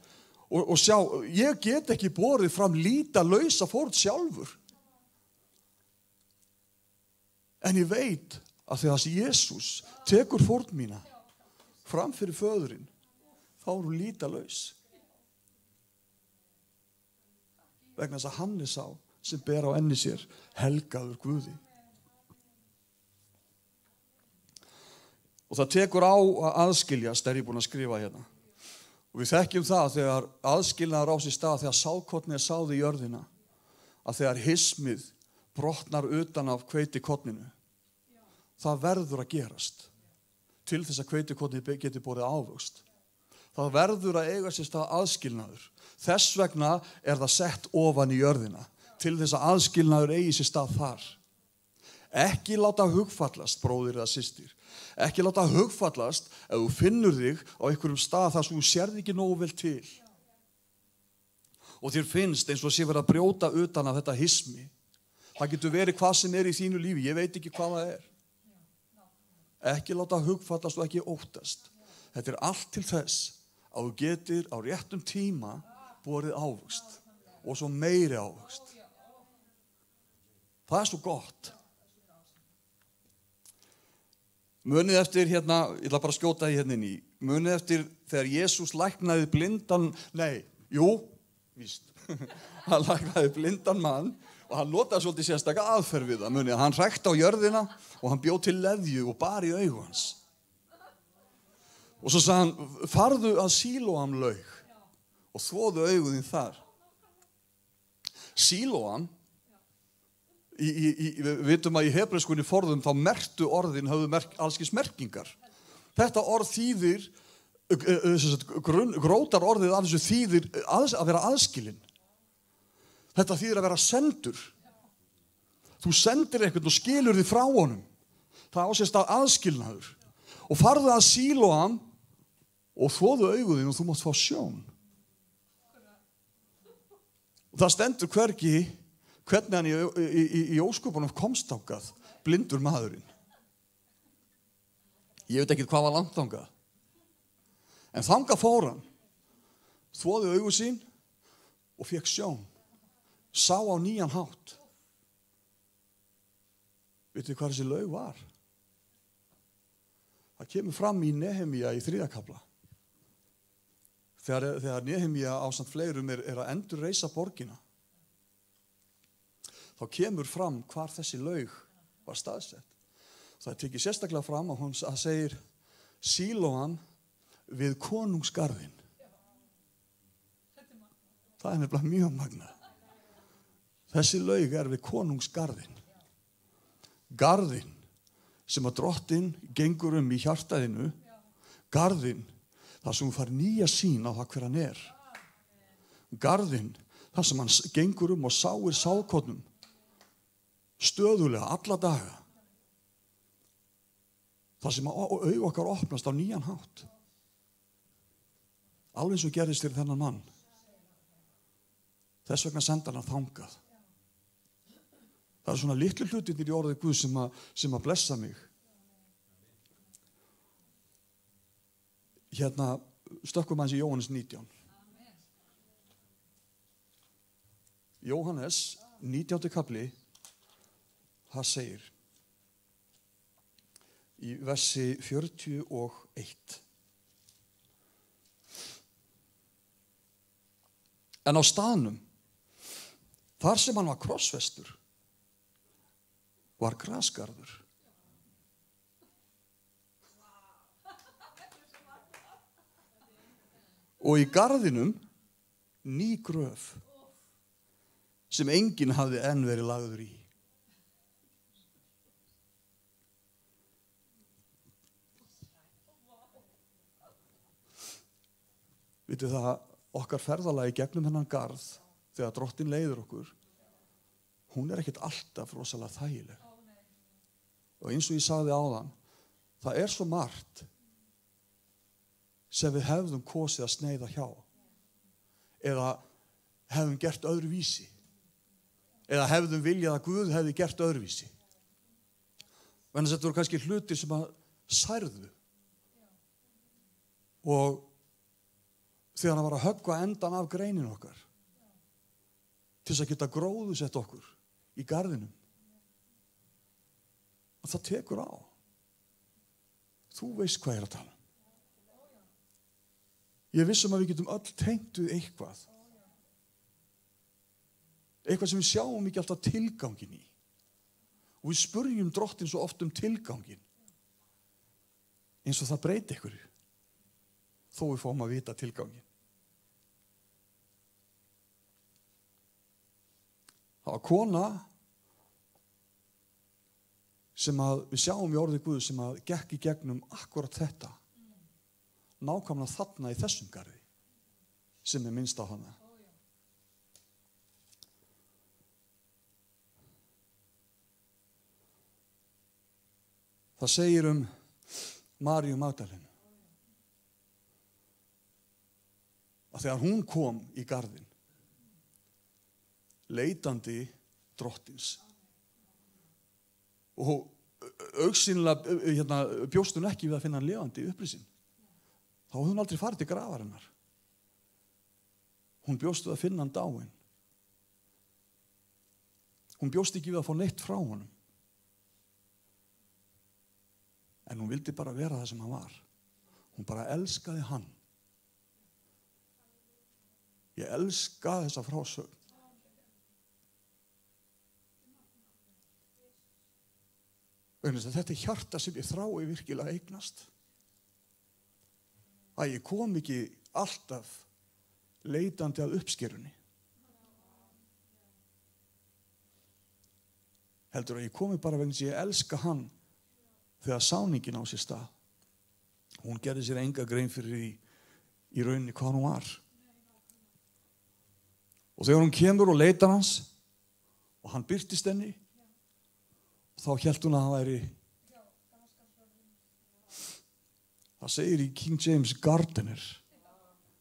og sjá, ég get ekki borið fram lítalausa fórn sjálfur. En ég veit að þegar Jesús tekur fórn mína fram fyrir föðurinn, þá hún lítalaus. Vegna þess að hann sá sem ber á enni sér helgaður Guði. Og það tekur á að aðskiljast, ég búin að skrifa hérna. Og við þekkjum það þegar aðskilnaður á sér stað, þegar sáðkornið sáð í jörðina, að þegar hismið brotnar utan af hveitikorninu, það verður að gerast til þess að hveitikornið geti borið ávöxt. Það verður að eiga sér stað aðskilnaður. Þess vegna það sett ofan í jörðina, til þess að aðskilnaður eigi sér stað þar. Ekki láta hugfallast, bróðir eða systir. Ekki láta hugfallast ef þú finnur þig á einhverjum stað þar sem þú sérð ekki nógu vel til. Og þér finnst eins og sé verið að brjóta utan af þetta hismi. Það getur verið hvað sem í þínu lífi, ég veit ekki hvað það er. Ekki láta hugfallast og ekki óttast. Þetta allt til þess að þú getir á réttum tíma borið ávöxt og svo meiri ávöxt. Það svo gott. Munið eftir hérna, ég ætla bara að skjóta því hérna inn í, munið eftir þegar Jesús læknaði blindan, víst, hann læknaði blindan mann og hann notaði svolítið sérstaka aðferð við það, munið að hann hrækti á jörðina og hann bjó til leðju og bar í augu hans. Og svo sagði hann, farðu að Sílóam laug og þvoðu augu þín þar. Sílóam, við vitum að í hebreiskunni forðum þá merktu orðin höfðu allskis merkingar. Þetta orð þýðir, grótar orðið af þessu þýðir að vera aðskilinn. Þetta þýðir að vera sendur. Þú sendir einhvern og skilur þig frá honum. Það á sér stað aðskilnaður. Og farðu að Sílóam og þvoðu augu þín og þú mátt fá sjón. Og það stendur hvergi hvernig hann í ósköpunum komst þangað, blindur maðurinn. Ég veit ekki hvað var langt þangað. En þangað fór hann, þvoði augu sín og fékk sjón. Sá á nýjan hátt. Vitið hvað þessi laug var? Það kemur fram í Nehemía í 3. kafla. Þegar Nehemía ásamt fleirum að endurreisa borgina, þá kemur fram hvar þessi laug var staðsett. Það tekið sérstaklega fram að hún segir Sílóam við konungsgarðinn. Það nefnilega mjög magnað. Þessi laug við konungsgarðinn. Garðinn sem að drottinn gengur í hjartaðinu. Garðinn þar sem hún fær nýja sýn á það hver hann er. garðinn, þar sem hann gengur og sáir sáðkornum stöðulega alla daga. Það sem augu okkar opnast á nýjan hátt. Alveg eins og gerðist fyrir þennan mann. Þess vegna senda hann þangað. Það er svona litlu hlutirnir í orðið Guð sem að blessa mig. Hérna stökkum hans í Jóhannes 19. Jóhannes 19. kapli, það segir í versi 41. En á staðnum, þar sem hann var krossfestur, var grasgarður. Og í garðinum ný gröf sem enginn hafði enn verið lagður í. Vitið það, okkar ferðalagi gegnum hennan garð, þegar Drottinn leiðir okkur, hún er ekkert alltaf rosalega þægileg. Og eins og ég sagði áðan, það er svo margt sem við hefðum kosið að sneiða hjá. Eða hefðum gert öðruvísi. Eða hefðum viljað að Guð hefði gert öðruvísi. Þannig að þetta voru kannski hlutir sem að særðu. Og þegar hann var að höggva endan af greinin okkar til þess að geta gróðusett okkur í garðinum. Og það tekur á. Þú veist hvað ég er að tala. Ég vissum að við getum öll tengt við eitthvað. Eitthvað sem við sjáum ekki alltaf tilgangin í. Og við spurjum Drottinn svo oft tilgangin. Eins og það breyti einhverju. Þó við fáum að vita tilgangin. Það var kona sem að við sjáum í orðið Guð sem að gekk í gegnum akkurat þetta. Nákvæmlega þarna í þessum garði sem er minnst á hana. Það segir Maríu Magdalenu að þegar hún kom í garðinn leitandi Drottins og augsýnilega bjóst hún ekki við að finna hann lifandi upprisin, þá hafði hún aldrei farið til grafarinnar. Hún bjóst við að finna hann dáinn. Hún bjóst ekki við að fá neitt frá honum. En hún vildi bara vera það sem hann var. Hún bara elskaði hann. Ég elska þessa frásögn. Þetta er hjarta sem ég þrái virkilega eignast. Að ég kom ekki alltaf leitandi að uppskerunni. Heldur að ég komi bara vegna sem ég elska hann þegar sáningin á sér stað. Hún gerði sér enga grein fyrir í rauninni hvað hún var. Og þegar hún kemur og leitar hans og hann birtist henni, þá hélt hún að hann væri, það segir í King James gardener,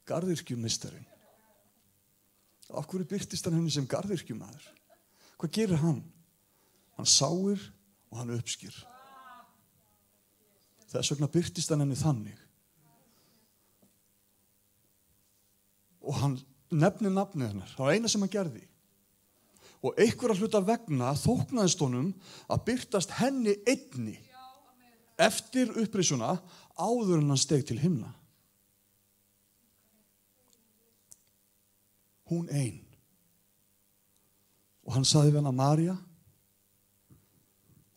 garðyrkjumeistarinn. Af hverju birtist hann henni sem garðyrkjumaður? Hvað gerir hann? Hann sáir og hann uppskýr. Þess vegna birtist hann henni þannig. Og hann nefnir nafnið hennar. Það var eina sem hann gerði. Og einhverja hluta vegna þóknaðist honum að birtast henni einni eftir upprisuna áður en hann steg til himna. Hún ein. Og hann sagði við hana María.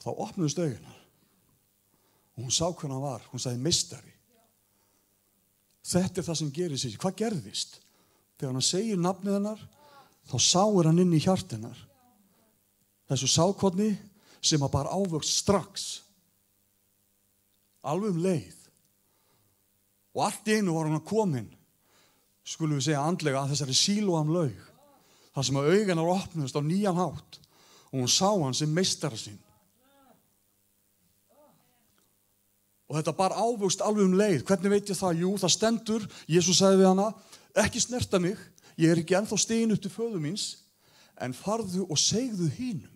Þá opnuðust augunar. Og hún sá hvernig hann var. Hún sagði meistari. Þetta er það sem gerist sig. Hvað gerðist? Þegar hann segir nafnið hennar, þá sáir hann inn í hjart hennar. Þessu sákotni sem að bara ávöxt strax. Alveg leið. Og allt í einu var hann komin skulum við segja andlega, að þessari Sílóam laug, þar sem að augun hennar opnuðust á nýjan hátt og hún sá hann sem meistara sín. Og þetta bar ávöxt alveg leið. Hvernig veit ég það? Jú, það stendur, Jesús sagði við hana, ekki snerta mig, ég ekki ennþá stigin upp til föður míns, en farðu og segðu hinum.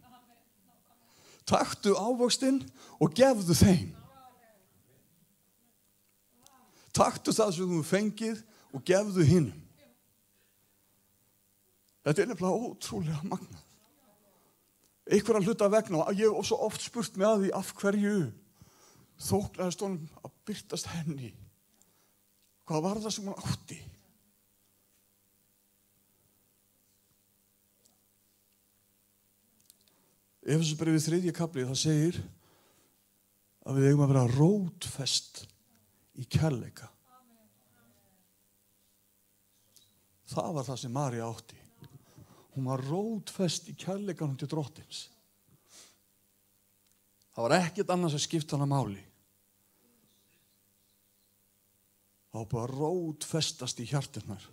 Taktu ávöxtinn og gefðu þeim. Taktu það sem þú fengið og gefðu hinum. Þetta nefnilega ótrúlega magnað. Einhverja hluta vegna, og ég hef svo oft spurt mig að því af hverju þóknaðist honum að birtast henni. Hvað var það sem hún átti? Efesubréfið 3. kafli, það segir að við eigum að vera rótfest í kærleika. Það var það sem María átti. Hún var rótfest í kærleikanum til Drottins. Það var ekkert annars að skipta hana máli. Það var bara rótfestast í hjartinnar.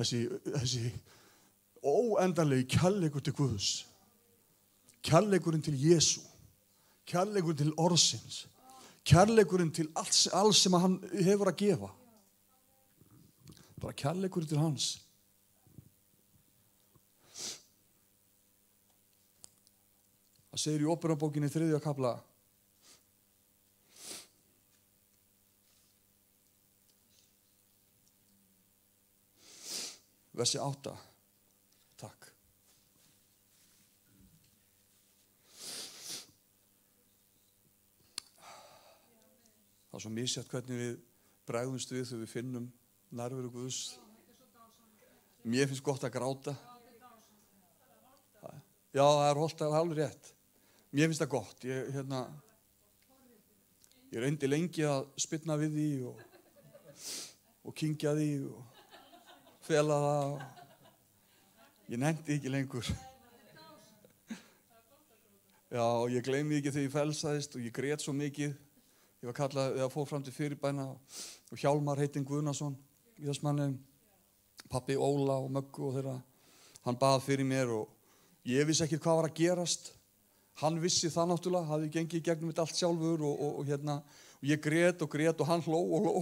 Þessi óendanlegi kærleikur til Guðs. Kærleikurinn til Jesú. Kærleikurinn til orðsins. Kærleikurinn til alls sem hann hefur að gefa. Bara kærleikurinn til hans. Það segir í Óperubókinni 3. kafla. Versi 8. Takk. Það er svo misjætt hvernig við bregðumst við þegar við finnum nærveru Guðs. Mér finnst gott að gráta. Já, það er hollt, það er alveg rétt. Mér finnst það gott. Ég reyndi lengi að spyrna við því og kyngja því og fela það. Ég nefndi ekki lengur. Já, ég gleymi ekki þegar ég felsaðist og ég grét svo mikið. Ég var kallað, ég fór fram til fyrirbæna og Hjálmar heitinn Guðnason, Íðasmanni, pappi Óla og Möggu og þeirra. Hann bað fyrir mér og ég vissi ekki hvað var að gerast. Hann vissi það náttúrulega, hafði gengið í gegnum þetta allt sjálfur og ég grét og hann hló og hló.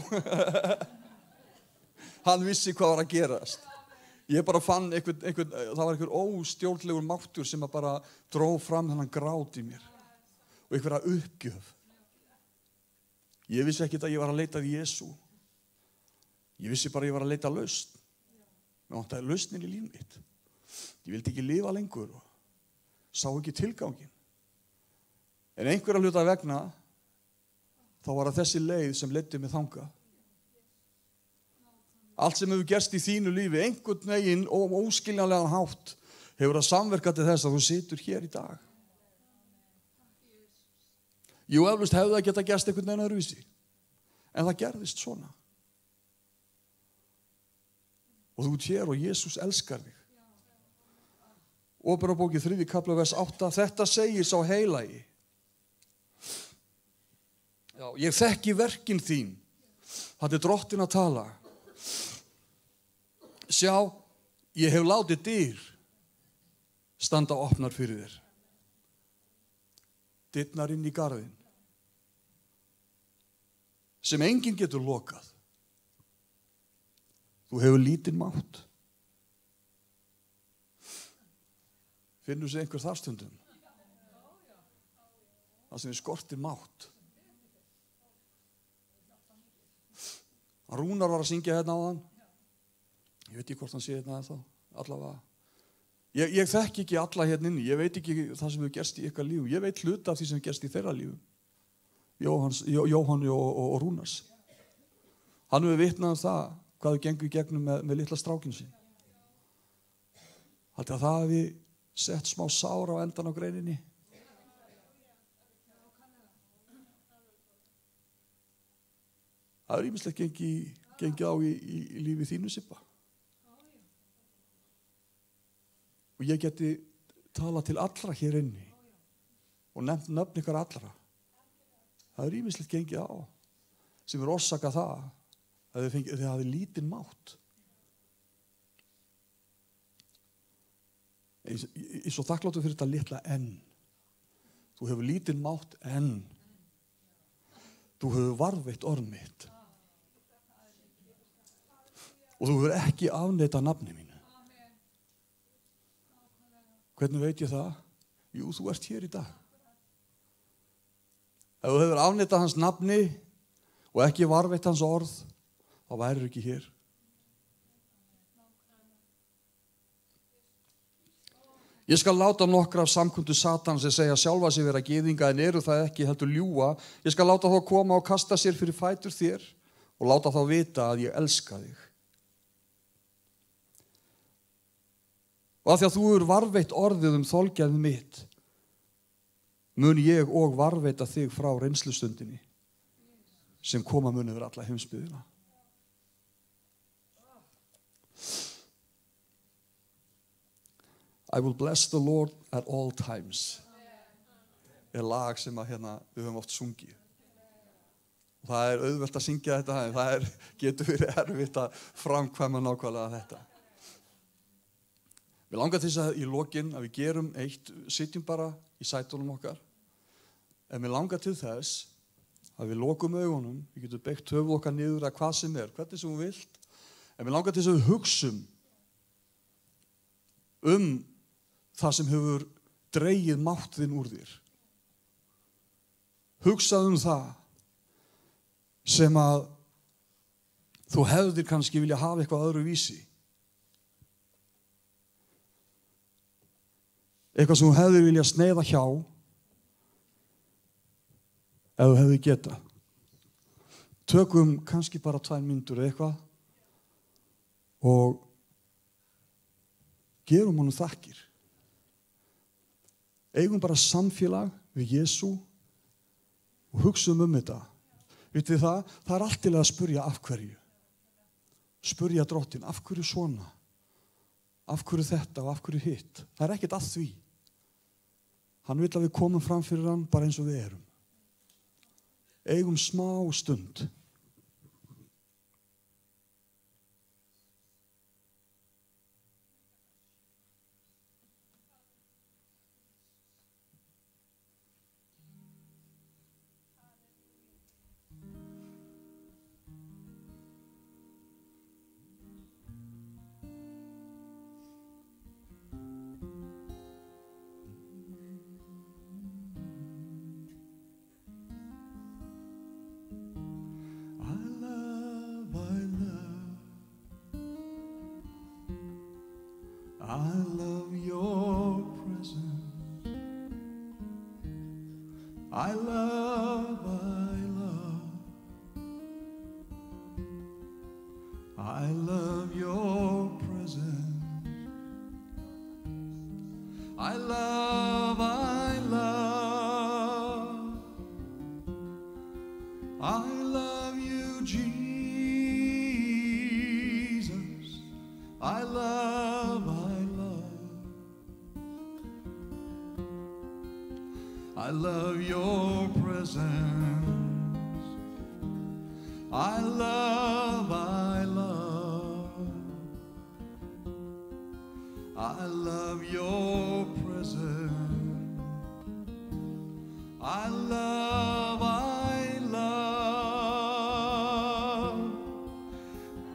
Hann vissi hvað var að gerast. Ég bara fann það var einhver óstjórnlegur máttur sem að bara dró fram þennan grát í mér og einhverja uppgjöf. Ég vissi ekki að ég var að leita að Jesú. Ég vissi bara að ég var að leita lausn. Mér vantaði lausnin í líf mitt. Ég vildi ekki lifa lengur og sá ekki tilgangin. En einhverja hluta vegna þá var það þessi leið sem leiddi mig þangað. Allt sem hefur gerst í þínu lífi, einhvern veginn og óskiljanlegan hátt, hefur það samverkað til þess að þú situr hér í dag. Jú, eflaust hefði það geta gerst einhvern veginn öðruvísi. En það gerðist svona. Og þú ert hér og Jesús elskar þig. Óperubókin 3. kafla vers 8. Þetta segir sá heilagi. Já, ég þekki verkin þín. Það er Drottinn að tala. Sjá, ég hef látið dyr standa opnar fyrir þér. Dyrnar inn í garðinn. Sem enginn getur lokað. Þú hefur lítinn mátt. Finnur sig einhver þar stundum? Það sem við skortir mátt. Rúnar var að syngja hérna á hann. Ég veit ekki hvort hann sé hérna þá. Allavega. Ég þekki ekki alla hérna inni. Ég veit ekki það sem hefur gerst í ykkar líf. Ég veit hluta af því sem hefur gerst í þeirra líf. Jóhann og Rúnars. Hann hefur vitnað það hvað þau gengu í gegnum með litla strákinn sinn. Haldi að það hefði sett smá sár á endan á greininni. Það er ýmislegt gengið á í lífi þínu, Sibba. Og ég geti talað til allra hér inni og nefnt nöfn ykkar allra. Það er ýmislegt gengið á sem er orsakað það að þið hafið lítinn mátt. Ég er svo þakkláttur fyrir þetta litla enn. Þú hefur lítinn mátt enn. Þú hefur varðveitt orð mitt. Og þú hefur ekki afneitað nafni mínu. Hvernig veit ég það? Jú, þú ert hér í dag. Ef þú hefur afneitað hans nafni og ekki varðveitt hans orð, þá værir ekki hér. Ég skal láta nokkra af samkundu Satans sem segja sjálfa sig vera gyðinga en eru það ekki, heldur ljúga. Ég skal láta þá koma og kasta sér fyrir fætur þér og láta þá vita að ég elska þig. Og af því að þú hefur varðveitt orðið þolgæði mitt, mun ég og varðveita þig frá reynslustundinni sem koma mun yfir alla heimsbyggðina. I will bless the Lord at all times. Lag sem við höfum oft sungið. Það auðvelt að syngja þetta, en það getur verið erfitt að framkvæma nákvæmlega þetta. Við langar til þess að í lokin að við gerum eitt, sitjum bara í sætunum okkar. En við langar til þess að við lokum augunum, við getum beygt höfuð okkar niður að hvað sem hvernig sem við vilt. En við langar til þess að við hugsum það sem hefur dregið máttinn úr þér. Hugsað það sem að þú hefðir kannski vilja hafa eitthvað öðru vísi. Eitthvað sem þú hefðir vilja sneiða hjá ef þú hefðir getað. Tökum kannski bara 2 mínútur eitthvað og gerum honum þakkir. Eigum bara samfélag við Jesú og hugsaum þetta. Vitið það? Það allt til að spurja af hverju. Spurja Drottinn, af hverju svona? Af hverju þetta og af hverju hitt? Það ekkert að því. Hann vill að við komum fram fyrir hann bara eins og við erum. Eigum smá stund. I love your presence. I love your presence. I love you, Jesus. I love your presence. I love your presence.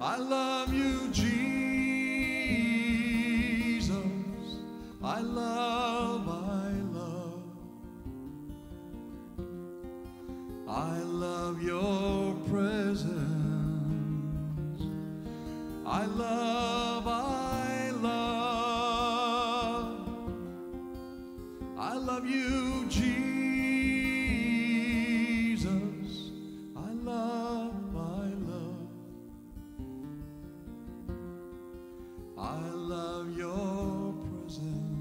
I love you, Jesus. I love your presence. I love you, Jesus. I love your presence.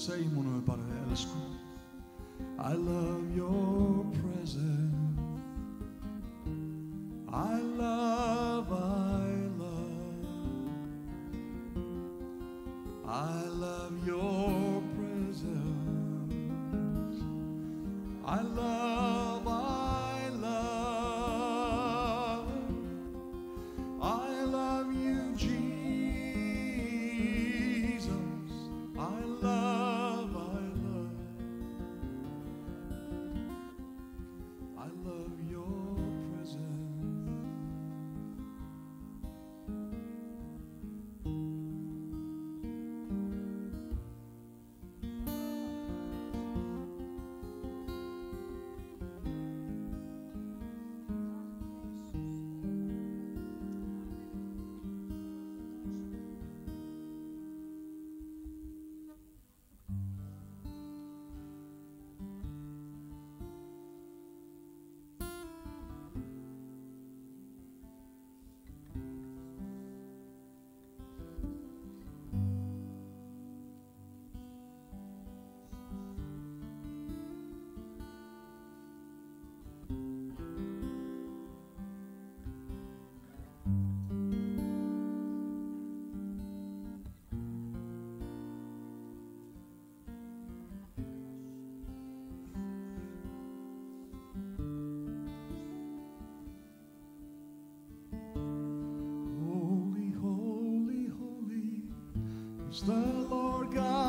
segjum honum bara við elskum. I love your presence. I love your presence. I love you, Jesus. I love your presence. Holy, holy, holy is the Lord God